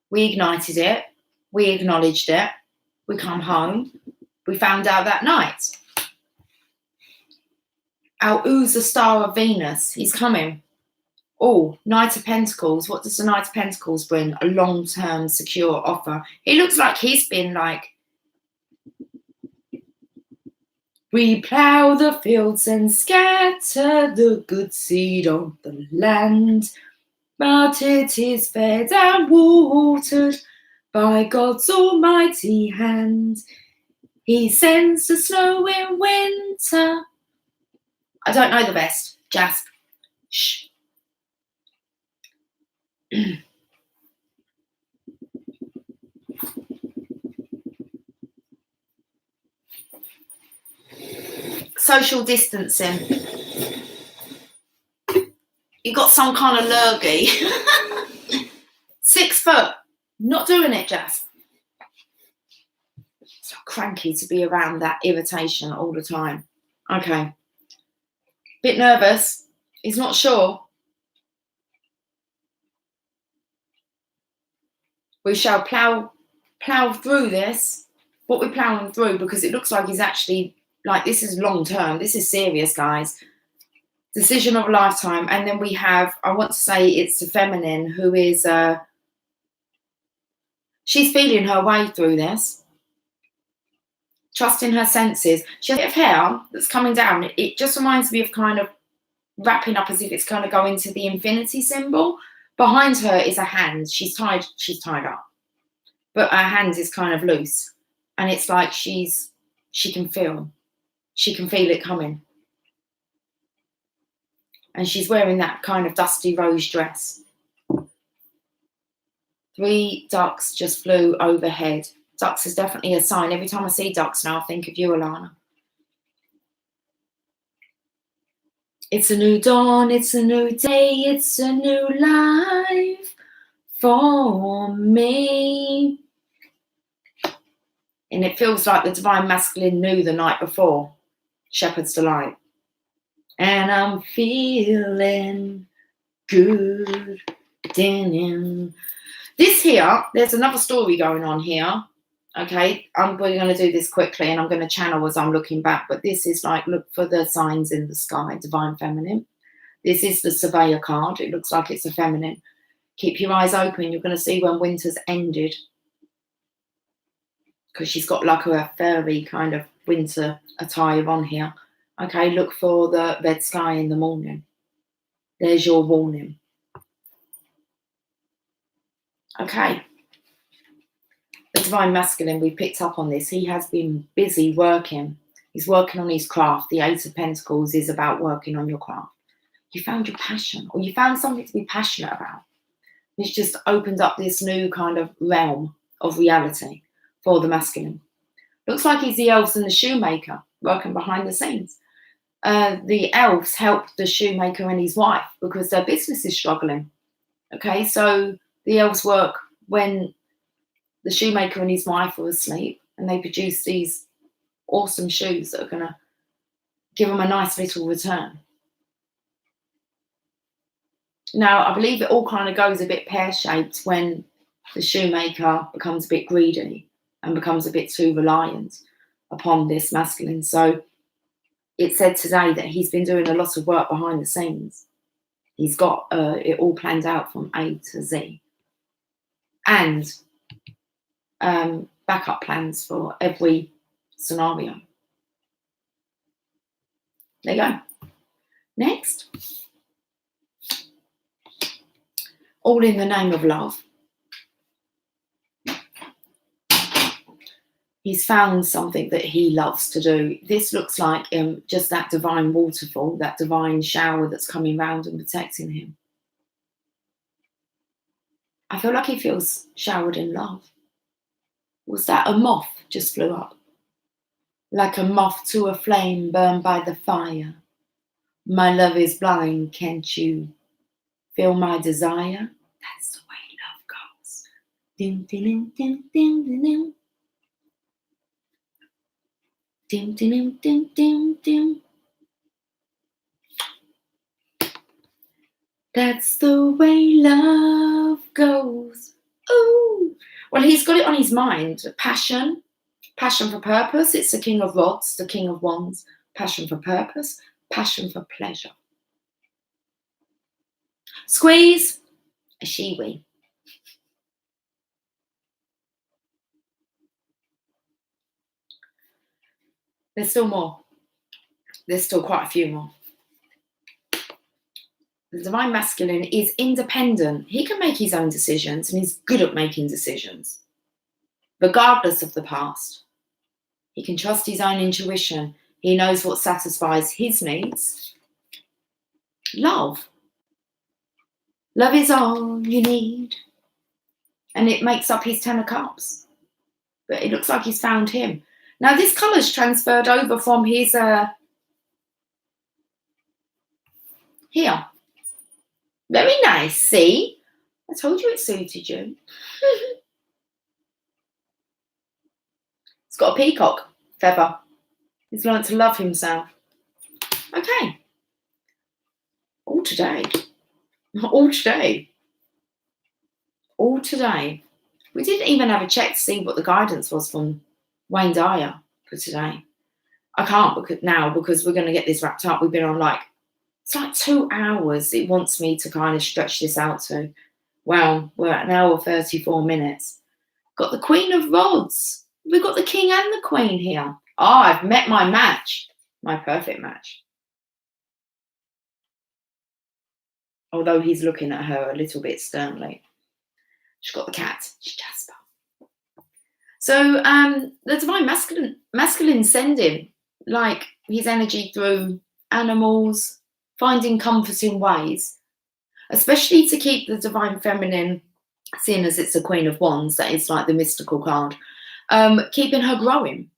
We ignited it. We acknowledged it. We come home. We found out that night. Our ooze the star of Venus. He's coming. Oh, Knight of Pentacles. What does the Knight of Pentacles bring? A long-term secure offer. He looks like he's been like, we plough the fields and scatter the good seed on the land, but it is fed and watered by God's almighty hand. He sends the snow in winter. I don't know the best. Jasp. Shh. Social distancing. You got some kind of lurgy. 6 foot. Not doing it, Jasp. So cranky to be around that irritation all the time. Okay. Bit nervous. He's not sure. We shall plough through this. What we're ploughing through, because it looks like he's actually, like, this is long term. This is serious, guys. Decision of a lifetime. And then we have, I want to say it's the feminine who is, she's feeling her way through this. Trusting her senses. She has a bit of hair that's coming down. It just reminds me of kind of wrapping up as if it's going to go into the infinity symbol. Behind her is a hand. She's tied up. But her hand is kind of loose. And it's like she can feel it coming. And she's wearing that kind of dusty rose dress. 3 ducks just flew overhead. Ducks is definitely a sign. Every time I see ducks now, I think of you, Alana. It's a new dawn, it's a new day, it's a new life for me. And it feels like the Divine Masculine knew the night before, Shepherd's Delight. And I'm feeling good. This here, there's another story going on here. Okay, we're going to do this quickly and I'm going to channel as I'm looking back. But this is like, look for the signs in the sky, Divine Feminine. This is the Surveyor card. It looks like it's a feminine. Keep your eyes open. You're going to see when winter's ended. Because she's got like a furry kind of winter attire on here. Okay, look for the red sky in the morning. There's your warning. Okay. The Divine Masculine, we picked up on this. He has been busy working. He's working on his craft. The 8 of Pentacles is about working on your craft. You found your passion, or you found something to be passionate about. It's just opened up this new kind of realm of reality for the masculine. Looks like he's the elves and the shoemaker working behind the scenes. The elves helped the shoemaker and his wife because their business is struggling. Okay, so the elves work when the shoemaker and his wife are asleep, and they produce these awesome shoes that are going to give them a nice little return. Now, I believe it all kind of goes a bit pear-shaped when the shoemaker becomes a bit greedy and becomes a bit too reliant upon this masculine. So it said today that he's been doing a lot of work behind the scenes. He's got it all planned out from A to Z. And backup plans for every scenario. There you go. Next. All in the name of love. He's found something that he loves to do. This looks like just that divine waterfall, that divine shower that's coming round and protecting him. I feel like he feels showered in love. Was that a moth just flew up? Like a moth to a flame burned by the fire. My love is blind, can't you feel my desire? That's the way love goes. Dim, dim, dim, dim, dim, dim. Dim, dim, dim, dim, dim. That's the way love goes. Ooh. Well, he's got it on his mind. Passion for purpose. It's the King of Rods, the King of Wands. Passion for purpose, passion for pleasure. Squeeze, a shiwi. There's still more. There's still quite a few more. The Divine Masculine is independent. He can make his own decisions and he's good at making decisions, regardless of the past. He can trust his own intuition. He knows what satisfies his needs. Love. Love is all you need. And it makes up his 10 of Cups. But it looks like he's found him. Now, this colour's transferred over from his... here. Very nice, see? I told you it suited you. It's got a peacock feather. He's learned to love himself. Okay. All today. All today. All today. We didn't even have a check to see what the guidance was from Wayne Dyer for today. I can't because we're going to get this wrapped up. We've been on it's like 2 hours. It wants me to kind of stretch this out to, well, we're at 1 hour 34 minutes. Got the Queen of Rods. We've got the King and the Queen here. Oh, I've met my match. My perfect match. Although he's looking at her a little bit sternly. She's got the cat. She's Jasper. So the Divine Masculine sending like his energy through animals, finding comforting ways, especially to keep the divine feminine, seeing as it's the Queen of Wands, that is like the mystical card, keeping her growing.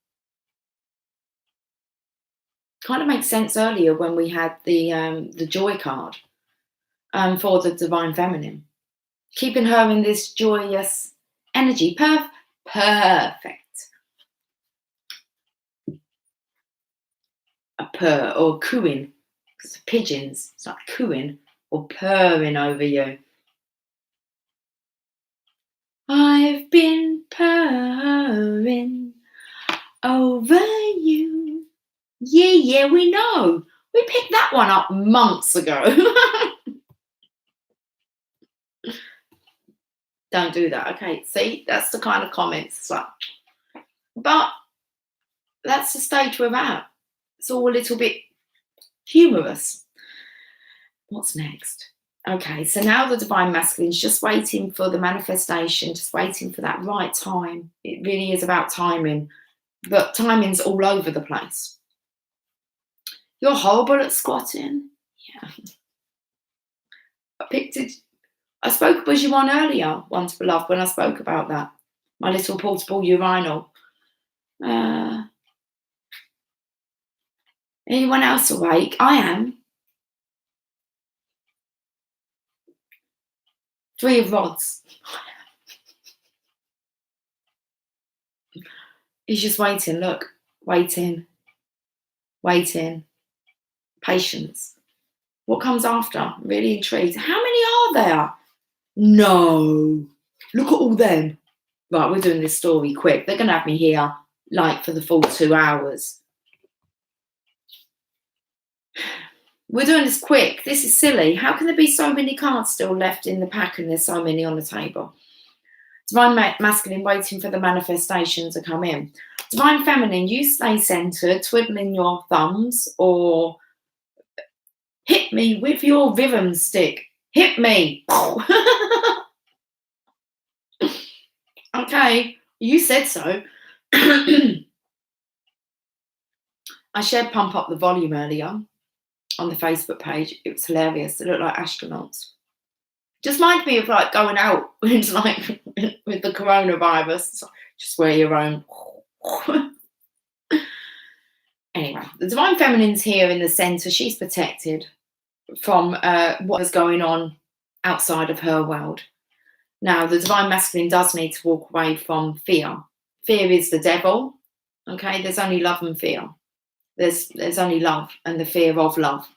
Kind of makes sense earlier when we had the joy card for the divine feminine, keeping her in this joyous energy. Perfect. A purr or cooing. It's pigeons. It's like cooing or purring over you. I've been purring over you. Yeah, we know. We picked that one up months ago. Don't do that. Okay, see, that's the kind of comments. It's like, but that's the stage we're at. It's all a little bit humorous. What's next? Okay, so now the divine masculine is just waiting for the manifestation, just waiting for that right time. It really is about timing, but timing's all over the place. You're horrible at squatting. Yeah. I spoke with you on earlier, Once Beloved, when I spoke about that. My little portable urinal. Anyone else awake? I am. 3 of Rods. He's just waiting, look. Waiting. Patience. What comes after? I'm really intrigued. How many are there? No. Look at all them. Right, we're doing this story quick. They're going to have me here, like, for the full 2 hours. We're doing this quick. This is silly. How can there be so many cards still left in the pack and there's so many on the table? Divine masculine waiting for the manifestation to come in. Divine feminine, you stay centered, twiddling your thumbs, or hit me with your rhythm stick. Hit me. Okay, you said so. I shared Pump Up the Volume earlier on the Facebook page. It was hilarious. They look like astronauts. Just reminds me of like going out with like with the coronavirus. So just wear your own. Anyway, the divine feminine's here in the center. She's protected from what is going on outside of her world. Now, the divine masculine does need to walk away from fear. Fear is the devil. Okay, there's only love and fear. There's only love and the fear of love.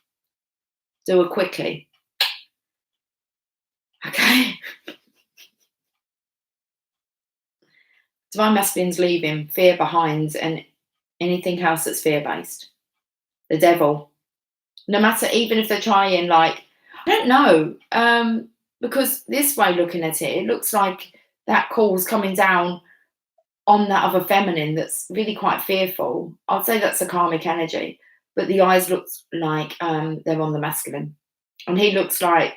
Do it quickly. Okay. Divine masculine's leaving fear behind and anything else that's fear-based. The devil. No matter, even if they're trying, like, I don't know, because this way looking at it, it looks like that call's coming down on that other feminine that's really quite fearful. I'd say that's a karmic energy, but the eyes look like they're on the masculine. And he looks like,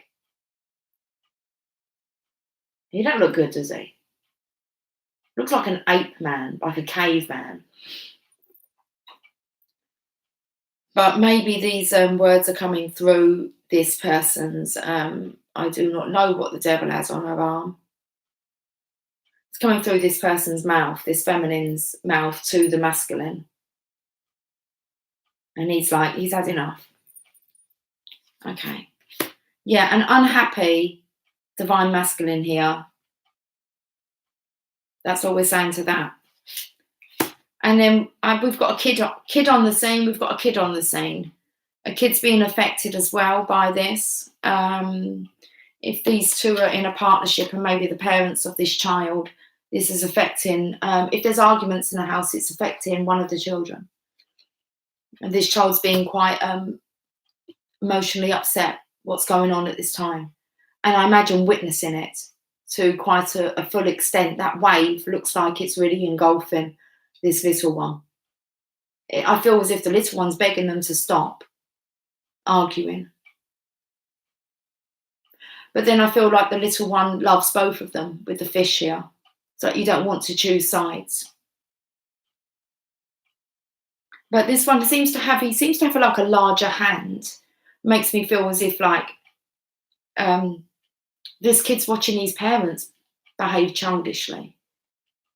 he don't look good, does he? Looks like an ape man, like a caveman. But maybe these words are coming through this person's, I do not know what the devil has on her arm. It's coming through this person's mouth, this feminine's mouth to the masculine. And he's like, he's had enough. Okay. Yeah, an unhappy divine masculine here. That's all we're saying to that. And then we've got a kid on the scene. We've got a kid on the scene. A kid's being affected as well by this. If these two are in a partnership and maybe the parents of this child, this is affecting, if there's arguments in the house, it's affecting one of the children. And this child's being quite emotionally upset what's going on at this time. And I imagine witnessing it to quite a full extent. That wave looks like it's really engulfing this little one. I feel as if the little one's begging them to stop arguing. But then I feel like the little one loves both of them with the fish here. So you don't want to choose sides. But this one seems to have, he seems to have like a larger hand, makes me feel as if like this kid's watching his parents behave childishly.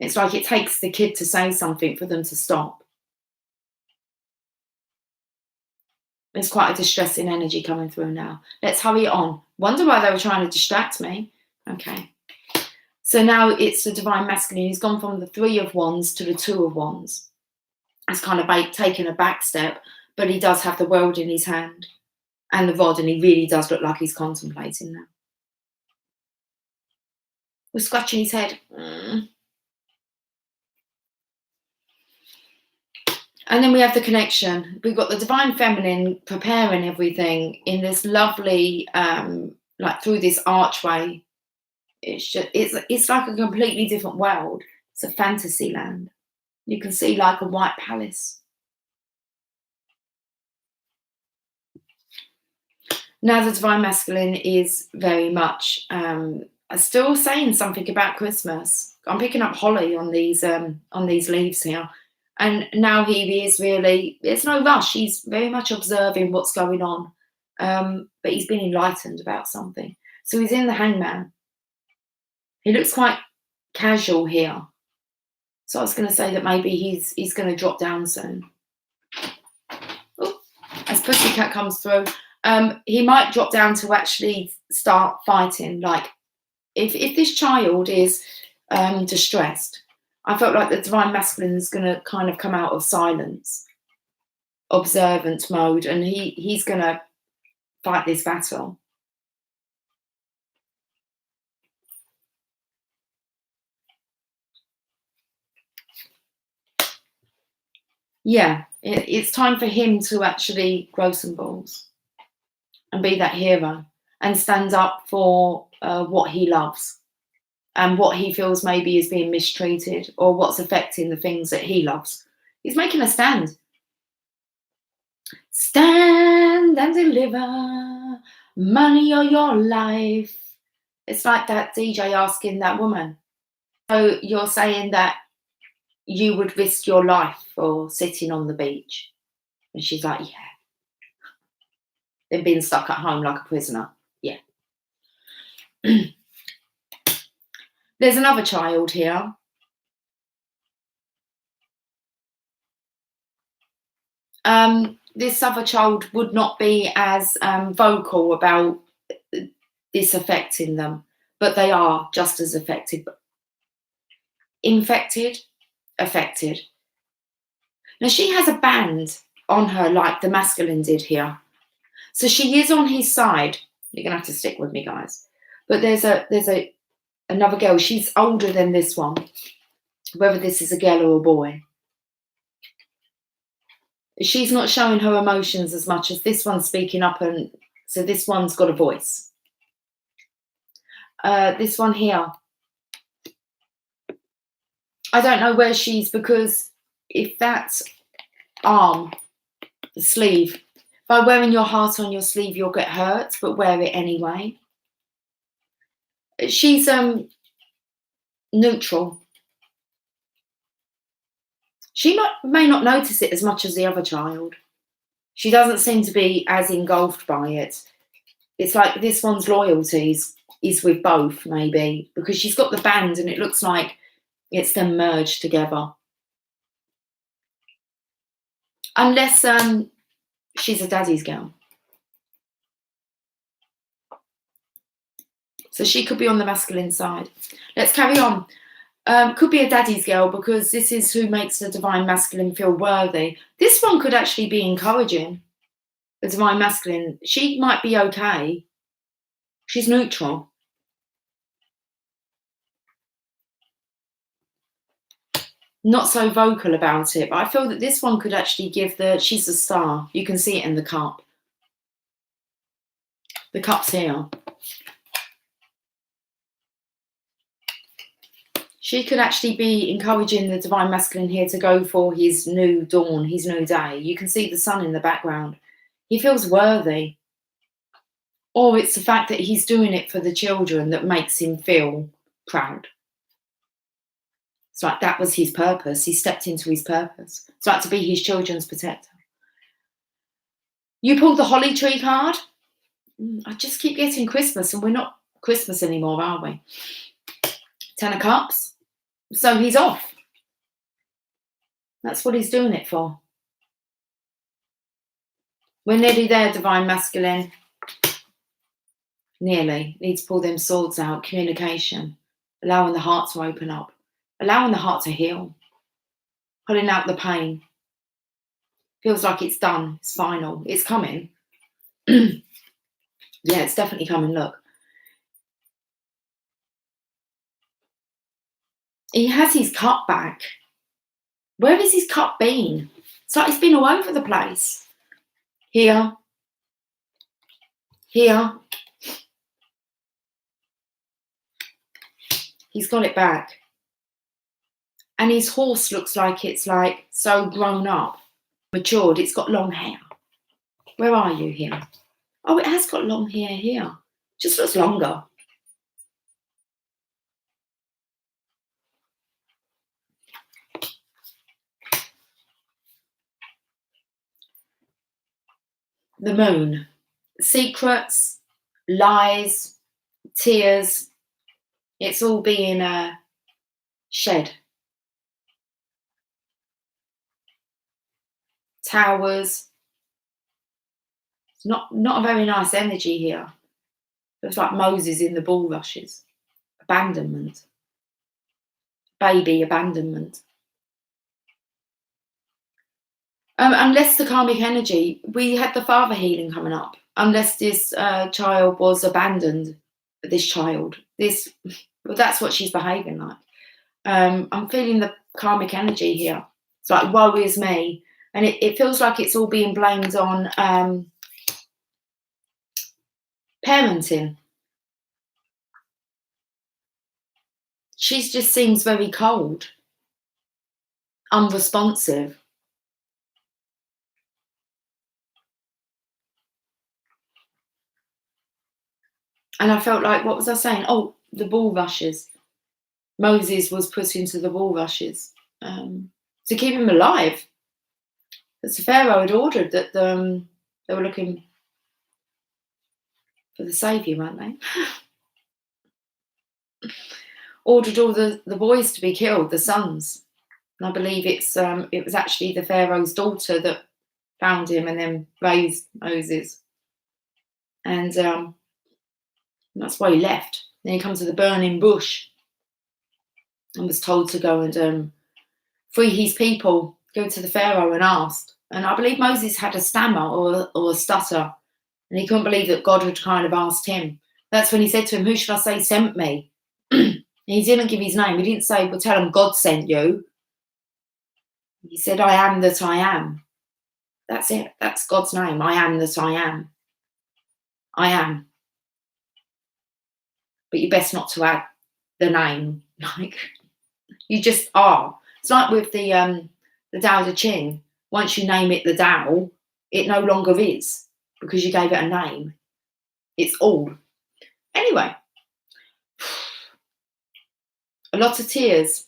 It's like it takes the kid to say something for them to stop. There's quite a distressing energy coming through now. Let's hurry it on. Wonder why they were trying to distract me. Okay. So now it's the Divine Masculine. He's gone from the 3 of Wands to the 2 of Wands. It's kind of taken a back step, but he does have the world in his hand and the rod, and he really does look like he's contemplating now. We're scratching his head. And then we have the connection. We've got the Divine Feminine preparing everything in this lovely, like through this archway. It's like a completely different world. It's a fantasy land. You can see like a white palace. Now the Divine Masculine is very much still saying something about Christmas. I'm picking up holly on these leaves here. And now he is really, there's no rush. He's very much observing what's going on. But he's been enlightened about something. So he's in the Hangman. He looks quite casual here. So I was going to say that maybe he's going to drop down soon. Ooh, as Pussycat comes through, he might drop down to actually start fighting. Like, if this child is distressed, I felt like the Divine Masculine is going to kind of come out of silence, observant mode, and he's going to fight this battle. Yeah, it's time for him to actually grow some balls and be that hero and stand up for what he loves and what he feels maybe is being mistreated or what's affecting the things that he loves. He's making a stand. Stand and deliver money or your life. It's like that DJ asking that woman. So you're saying that you would risk your life for sitting on the beach? And she's like, yeah. Than being stuck at home like a prisoner. Yeah. There's another child here. This other child would not be as vocal about this affecting them, but they are just as affected. Infected, affected. Now she has a band on her like the masculine did here. So she is on his side. You're gonna have to stick with me, guys. But there's another girl. She's older than this one. Whether this is a girl or a boy. She's not showing her emotions as much as this one's speaking up, and so this one's got a voice. This one here. I don't know where she's, because if that's arm, the sleeve, by wearing your heart on your sleeve, you'll get hurt, but wear it anyway. She's neutral. She may not notice it as much as the other child. She doesn't seem to be as engulfed by it. It's like this one's loyalties is with both, maybe, because she's got the band and it looks like it's them merged together. Unless she's a daddy's girl. So she could be on the masculine side. Let's carry on. Could be a daddy's girl, because this is who makes the Divine Masculine feel worthy. This one could actually be encouraging the Divine Masculine. She might be okay. She's neutral. Not so vocal about it, but I feel that this one could actually give she's a star. You can see it in the cup. The cup's here. She could actually be encouraging the Divine Masculine here to go for his new dawn, his new day. You can see the sun in the background. He feels worthy. Or it's the fact that he's doing it for the children that makes him feel proud. It's like that was his purpose. He stepped into his purpose. It's like to be his children's protector. You pulled the holly tree card. I just keep getting Christmas, and we're not Christmas anymore, are we? 10 of Cups. So he's off. That's what he's doing it for. We're nearly there, Divine Masculine. Nearly. Need to pull them swords out. Communication. Allowing the heart to open up. Allowing the heart to heal. Pulling out the pain. Feels like it's done. It's final. It's coming. Yeah, it's definitely coming. Look. He has his cup back. Where has his cup been? It's like it's been all over the place. Here. Here. He's got it back. And his horse looks like it's like so grown up, matured. It's got long hair. Where are you here? Oh, it has got long hair here. Just looks longer. The moon. Secrets, lies, tears. It's all being shed. Towers. It's not a very nice energy here. Looks like Moses in the bulrushes. Abandonment. Baby abandonment. Unless the karmic energy, we had the father healing coming up. Unless this child was abandoned, this child, well, that's what she's behaving like. I'm feeling the karmic energy here. It's like, woe is me. And it feels like it's all being blamed on parenting. She just seems very cold, unresponsive. And I felt like, what was I saying? Oh, the bulrushes. Moses was put into the bulrushes to keep him alive. Because the Pharaoh had ordered that they were looking for the saviour, weren't they? Ordered all the boys to be killed, the sons. And I believe it was actually the Pharaoh's daughter that found him and then raised Moses. And that's why he left. Then he comes to the burning bush and was told to go and free his people, go to the Pharaoh and asked. And I believe Moses had a stammer or a stutter, and he couldn't believe that God had kind of asked him. That's when he said to him, who should I say sent me? He didn't give his name. He didn't say, well, tell him God sent you. He said, I am that I am. That's it. That's God's name. I am that I am. I am. But you best not to add the name. Like, you just are. It's like with the Tao Te Ching. Once you name it the Tao, it no longer is because you gave it a name. It's all. Anyway, a lot of tears.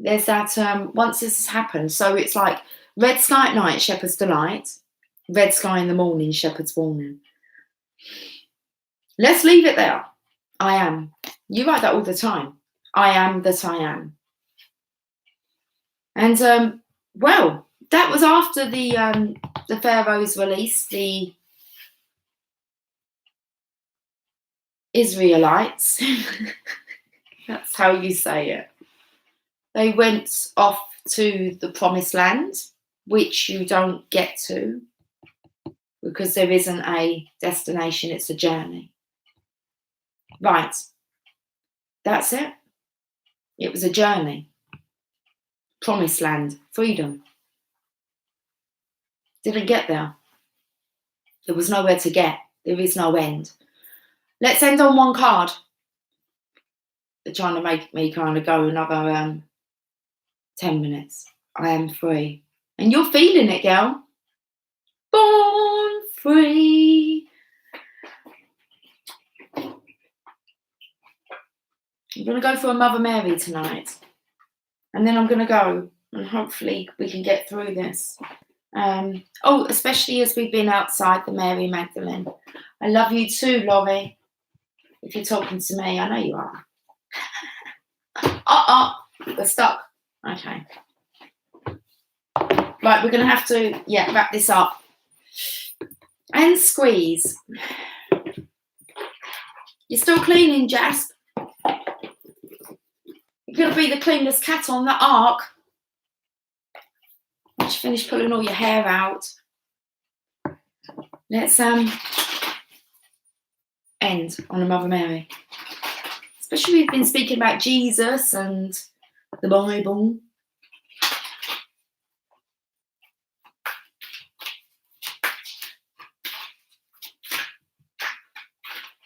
There's that once this has happened. So it's like red sky at night, shepherd's delight. Red sky in the morning, shepherd's warning. Let's leave it there. I am. You write that all the time. I am that I am. And well, that was after the Pharaoh's release, the Israelites. That's how you say it. They went off to the promised land, which you don't get to because there isn't a destination, it's a journey. Right. That's it. It was a journey. Promised land, freedom. Didn't get there. There was nowhere to get. There is no end. Let's end on one card. They're trying to make me kind of go another 10 minutes. I am free. And you're feeling it, girl. Born free. I'm going to go for a Mother Mary tonight. And then I'm going to go and hopefully we can get through this. Oh, especially as we've been outside the Mary Magdalene. I love you too, Laurie. If you're talking to me, I know you are. We're stuck. Okay. Right, we're going to have to, wrap this up. And squeeze. You're still cleaning, Jasp? You're going to be the cleanest cat on the ark. Once you finish pulling all your hair out. Let's end on a Mother Mary. Especially we've been speaking about Jesus and the Bible.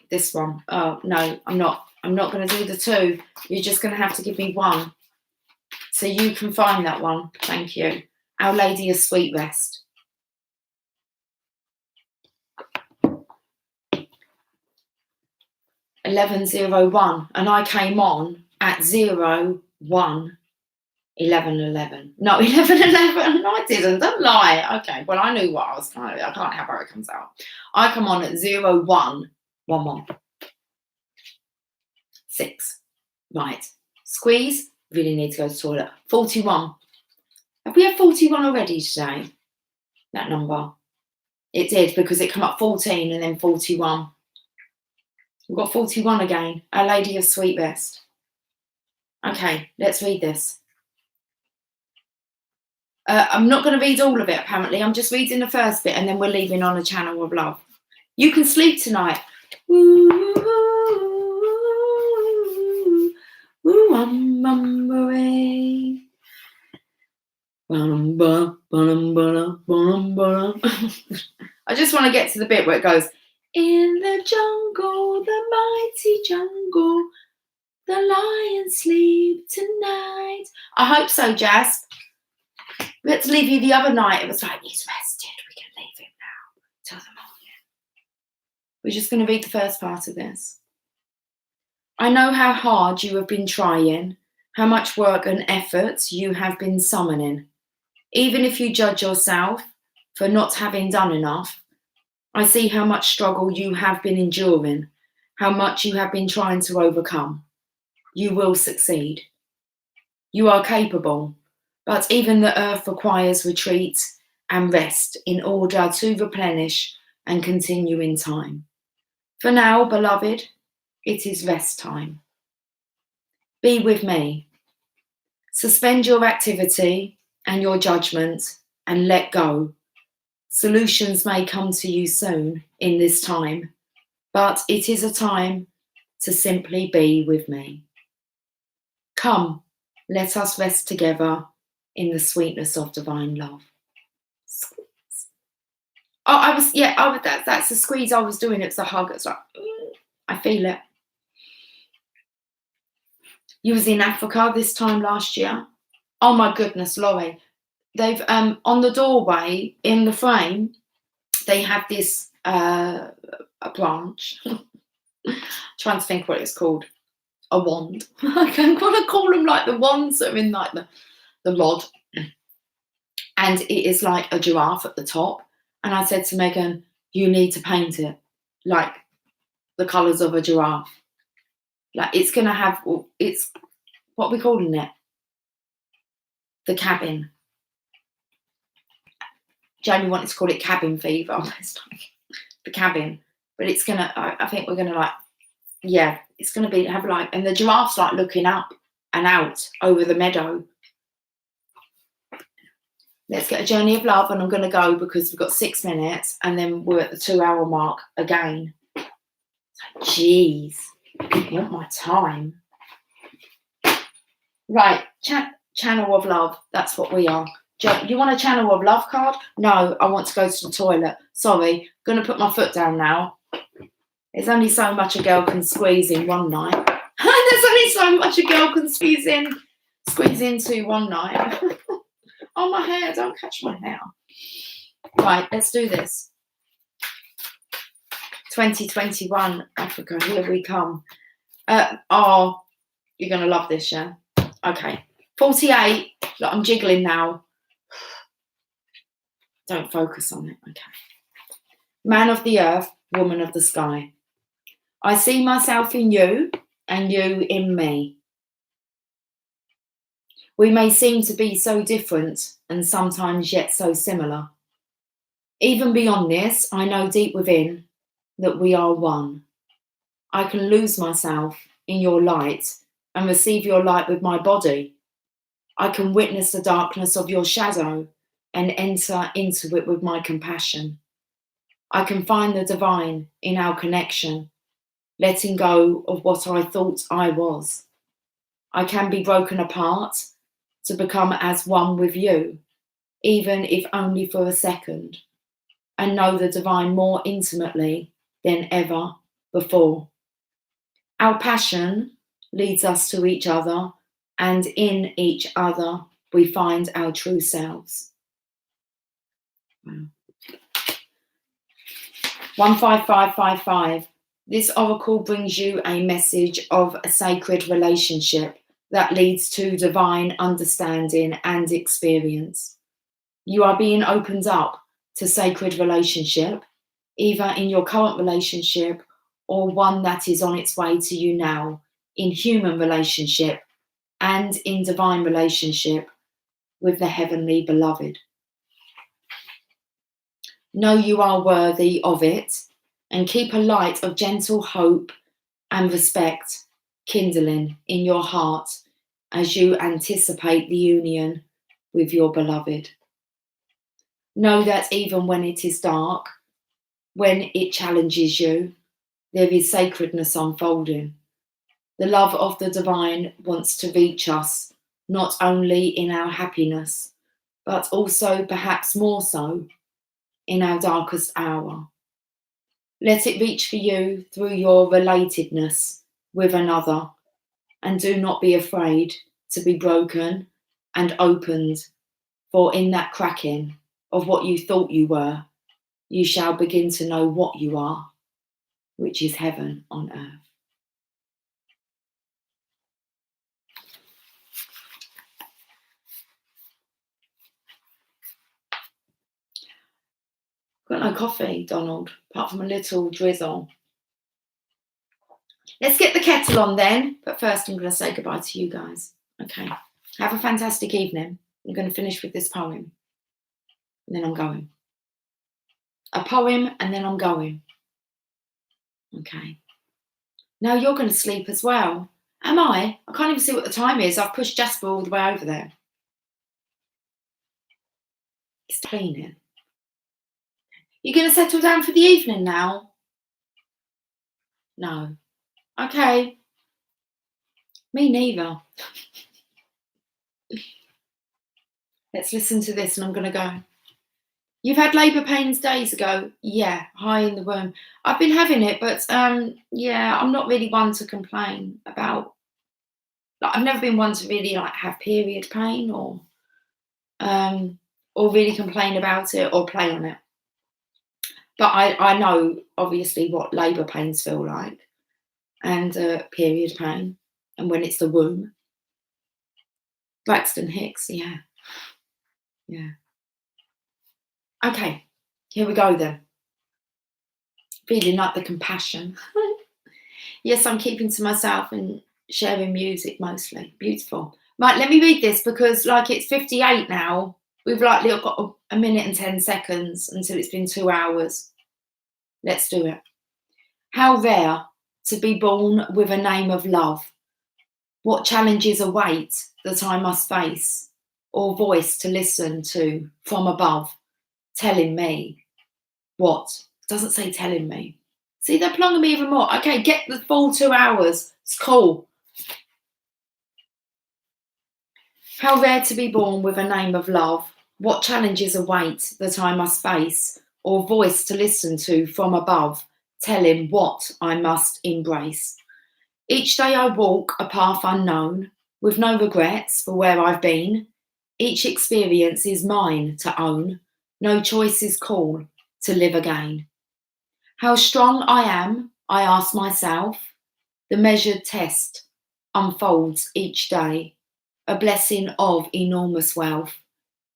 This one. Oh, no, I'm not. I'm not going to do the two. You're just going to have to give me one. So you can find that one. Thank you. Our Lady of Sweet Rest. $11.01, and I came on at 01 11:11. No, 11:11. No, I didn't. Don't lie. Okay, well, I knew what I was trying to do. I can't have how it comes out. I come on at 01:11. 6. Right. Squeeze. Really need to go to the toilet. 41. Have we had 41 already today? That number. It did, because it came up 14 and then 41. We've got 41 again. Our Lady of Sweet Rest. Okay, let's read this. I'm not going to read all of it, apparently. I'm just reading the first bit and then we're leaving on a channel of love. You can sleep tonight. I just want to get to the bit where it goes, in the jungle, the mighty jungle, the lions sleep tonight. I hope so, Jazz. We had to leave you the other night. It was like, he's rested. We can leave him now till the morning. We're just going to read the first part of this. I know how hard you have been trying, how much work and effort you have been summoning. Even if you judge yourself for not having done enough, I see how much struggle you have been enduring, how much you have been trying to overcome. You will succeed. You are capable, but even the earth requires retreat and rest in order to replenish and continue in time. For now, beloved, it is rest time. Be with me. Suspend your activity and your judgment and let go. Solutions may come to you soon in this time, but it is a time to simply be with me. Come, let us rest together in the sweetness of divine love. Squeeze. Oh, that's the squeeze I was doing. It's a hug. It's like, I feel it. You was in Africa this time last year. Oh my goodness, Laurie. They've on the doorway in the frame, they have this a branch. Trying to think what it's called. A wand. I'm gonna call them like the wands that are in like the rod. And it is like a giraffe at the top. And I said to Megan, you need to paint it like the colours of a giraffe. Like it's gonna have, it's, what are we calling it? The cabin. Jamie wanted to call it cabin fever. It's like the cabin. But it's gonna, I think we're gonna like, yeah, it's gonna be, have like, and the giraffe's like looking up and out over the meadow. Let's get a journey of love, and I'm gonna go because we've got 6 minutes and then we're at the 2-hour mark again. Jeez, I want my time. Right, channel of love, that's what we are. You want a channel of love card? No, I want to go to the toilet. Sorry, gonna put my foot down now. There's only so much a girl can squeeze in one night. There's only so much a girl can squeeze into one night. Oh, my hair, don't catch my hair. Right, let's do this. 2021, Africa, here we come. Oh, you're gonna love this, yeah? Okay, 48, look, I'm jiggling now. Don't focus on it. Okay. Man of the earth, woman of the sky. I see myself in you and you in me. We may seem to be so different and sometimes yet so similar. Even beyond this, I know deep within that we are one. I can lose myself in your light and receive your light with my body. I can witness the darkness of your shadow and enter into it with my compassion. I can find the divine in our connection, letting go of what I thought I was. I can be broken apart to become as one with you, even if only for a second, and know the divine more intimately than ever before. Our passion leads us to each other, and in each other we find our true selves. Wow. 15555. This oracle brings you a message of a sacred relationship that leads to divine understanding and experience. You are being opened up to sacred relationship, either in your current relationship or one that is on its way to you now, in human relationship and in divine relationship with the heavenly beloved. Know you are worthy of it and keep a light of gentle hope and respect kindling in your heart as you anticipate the union with your beloved. Know that even when it is dark, when it challenges you, there is sacredness unfolding. The love of the divine wants to reach us, not only in our happiness, but also perhaps more so in our darkest hour. Let it reach for you through your relatedness with another, and do not be afraid to be broken and opened, for in that cracking of what you thought you were, you shall begin to know what you are, which is heaven on earth. Got no coffee, Donald, apart from a little drizzle. Let's get the kettle on then, but first I'm going to say goodbye to you guys. Okay, have a fantastic evening. I'm going to finish with this poem, and then I'm going. A poem, and then I'm going. Okay. Now you're going to sleep as well. Am I? I can't even see what the time is. I've pushed Jasper all the way over there. He's cleaning. You going to settle down for the evening now? No. Okay. Me neither. Let's listen to this and I'm going to go. You've had labour pains days ago? Yeah, high in the womb. I've been having it, but yeah, I'm not really one to complain about. I've never been one to really have period pain or really complain about it or play on it. But I know obviously what labour pains feel like, and period pain, and when it's the womb. Braxton Hicks, yeah. Okay, here we go then. Feeling like the compassion. Yes, I'm keeping to myself and sharing music mostly. Beautiful. Right, let me read this because it's 58 now. We've got a minute and 10 seconds until it's been 2 hours. Let's do it. How rare to be born with a name of love. What challenges await that I must face, or voice to listen to from above, telling me what? It doesn't say telling me. See, they're plonging me even more. Okay, get the full 2 hours. It's cool. How rare to be born with a name of love. What challenges await that I must face, or voice to listen to from above, telling what I must embrace. Each day I walk a path unknown, with no regrets for where I've been. Each experience is mine to own. No choice is call to live again. How strong I am, I ask myself. The measured test unfolds each day, a blessing of enormous wealth.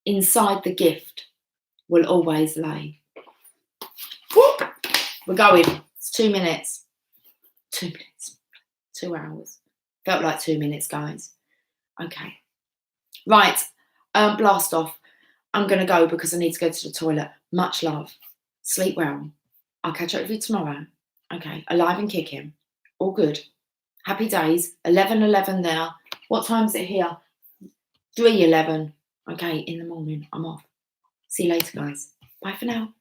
Inside the gift, will always lay. Whoop. We're going. It's 2 minutes. 2 minutes. 2 hours. Felt like 2 minutes, guys. Okay. Right. Blast off. I'm going to go because I need to go to the toilet. Much love. Sleep well. I'll catch up with you tomorrow. Okay. Alive and kicking. All good. Happy days. 11:11 there. What time is it here? 3:11. Okay. In the morning. I'm off. See you later, guys. Bye for now.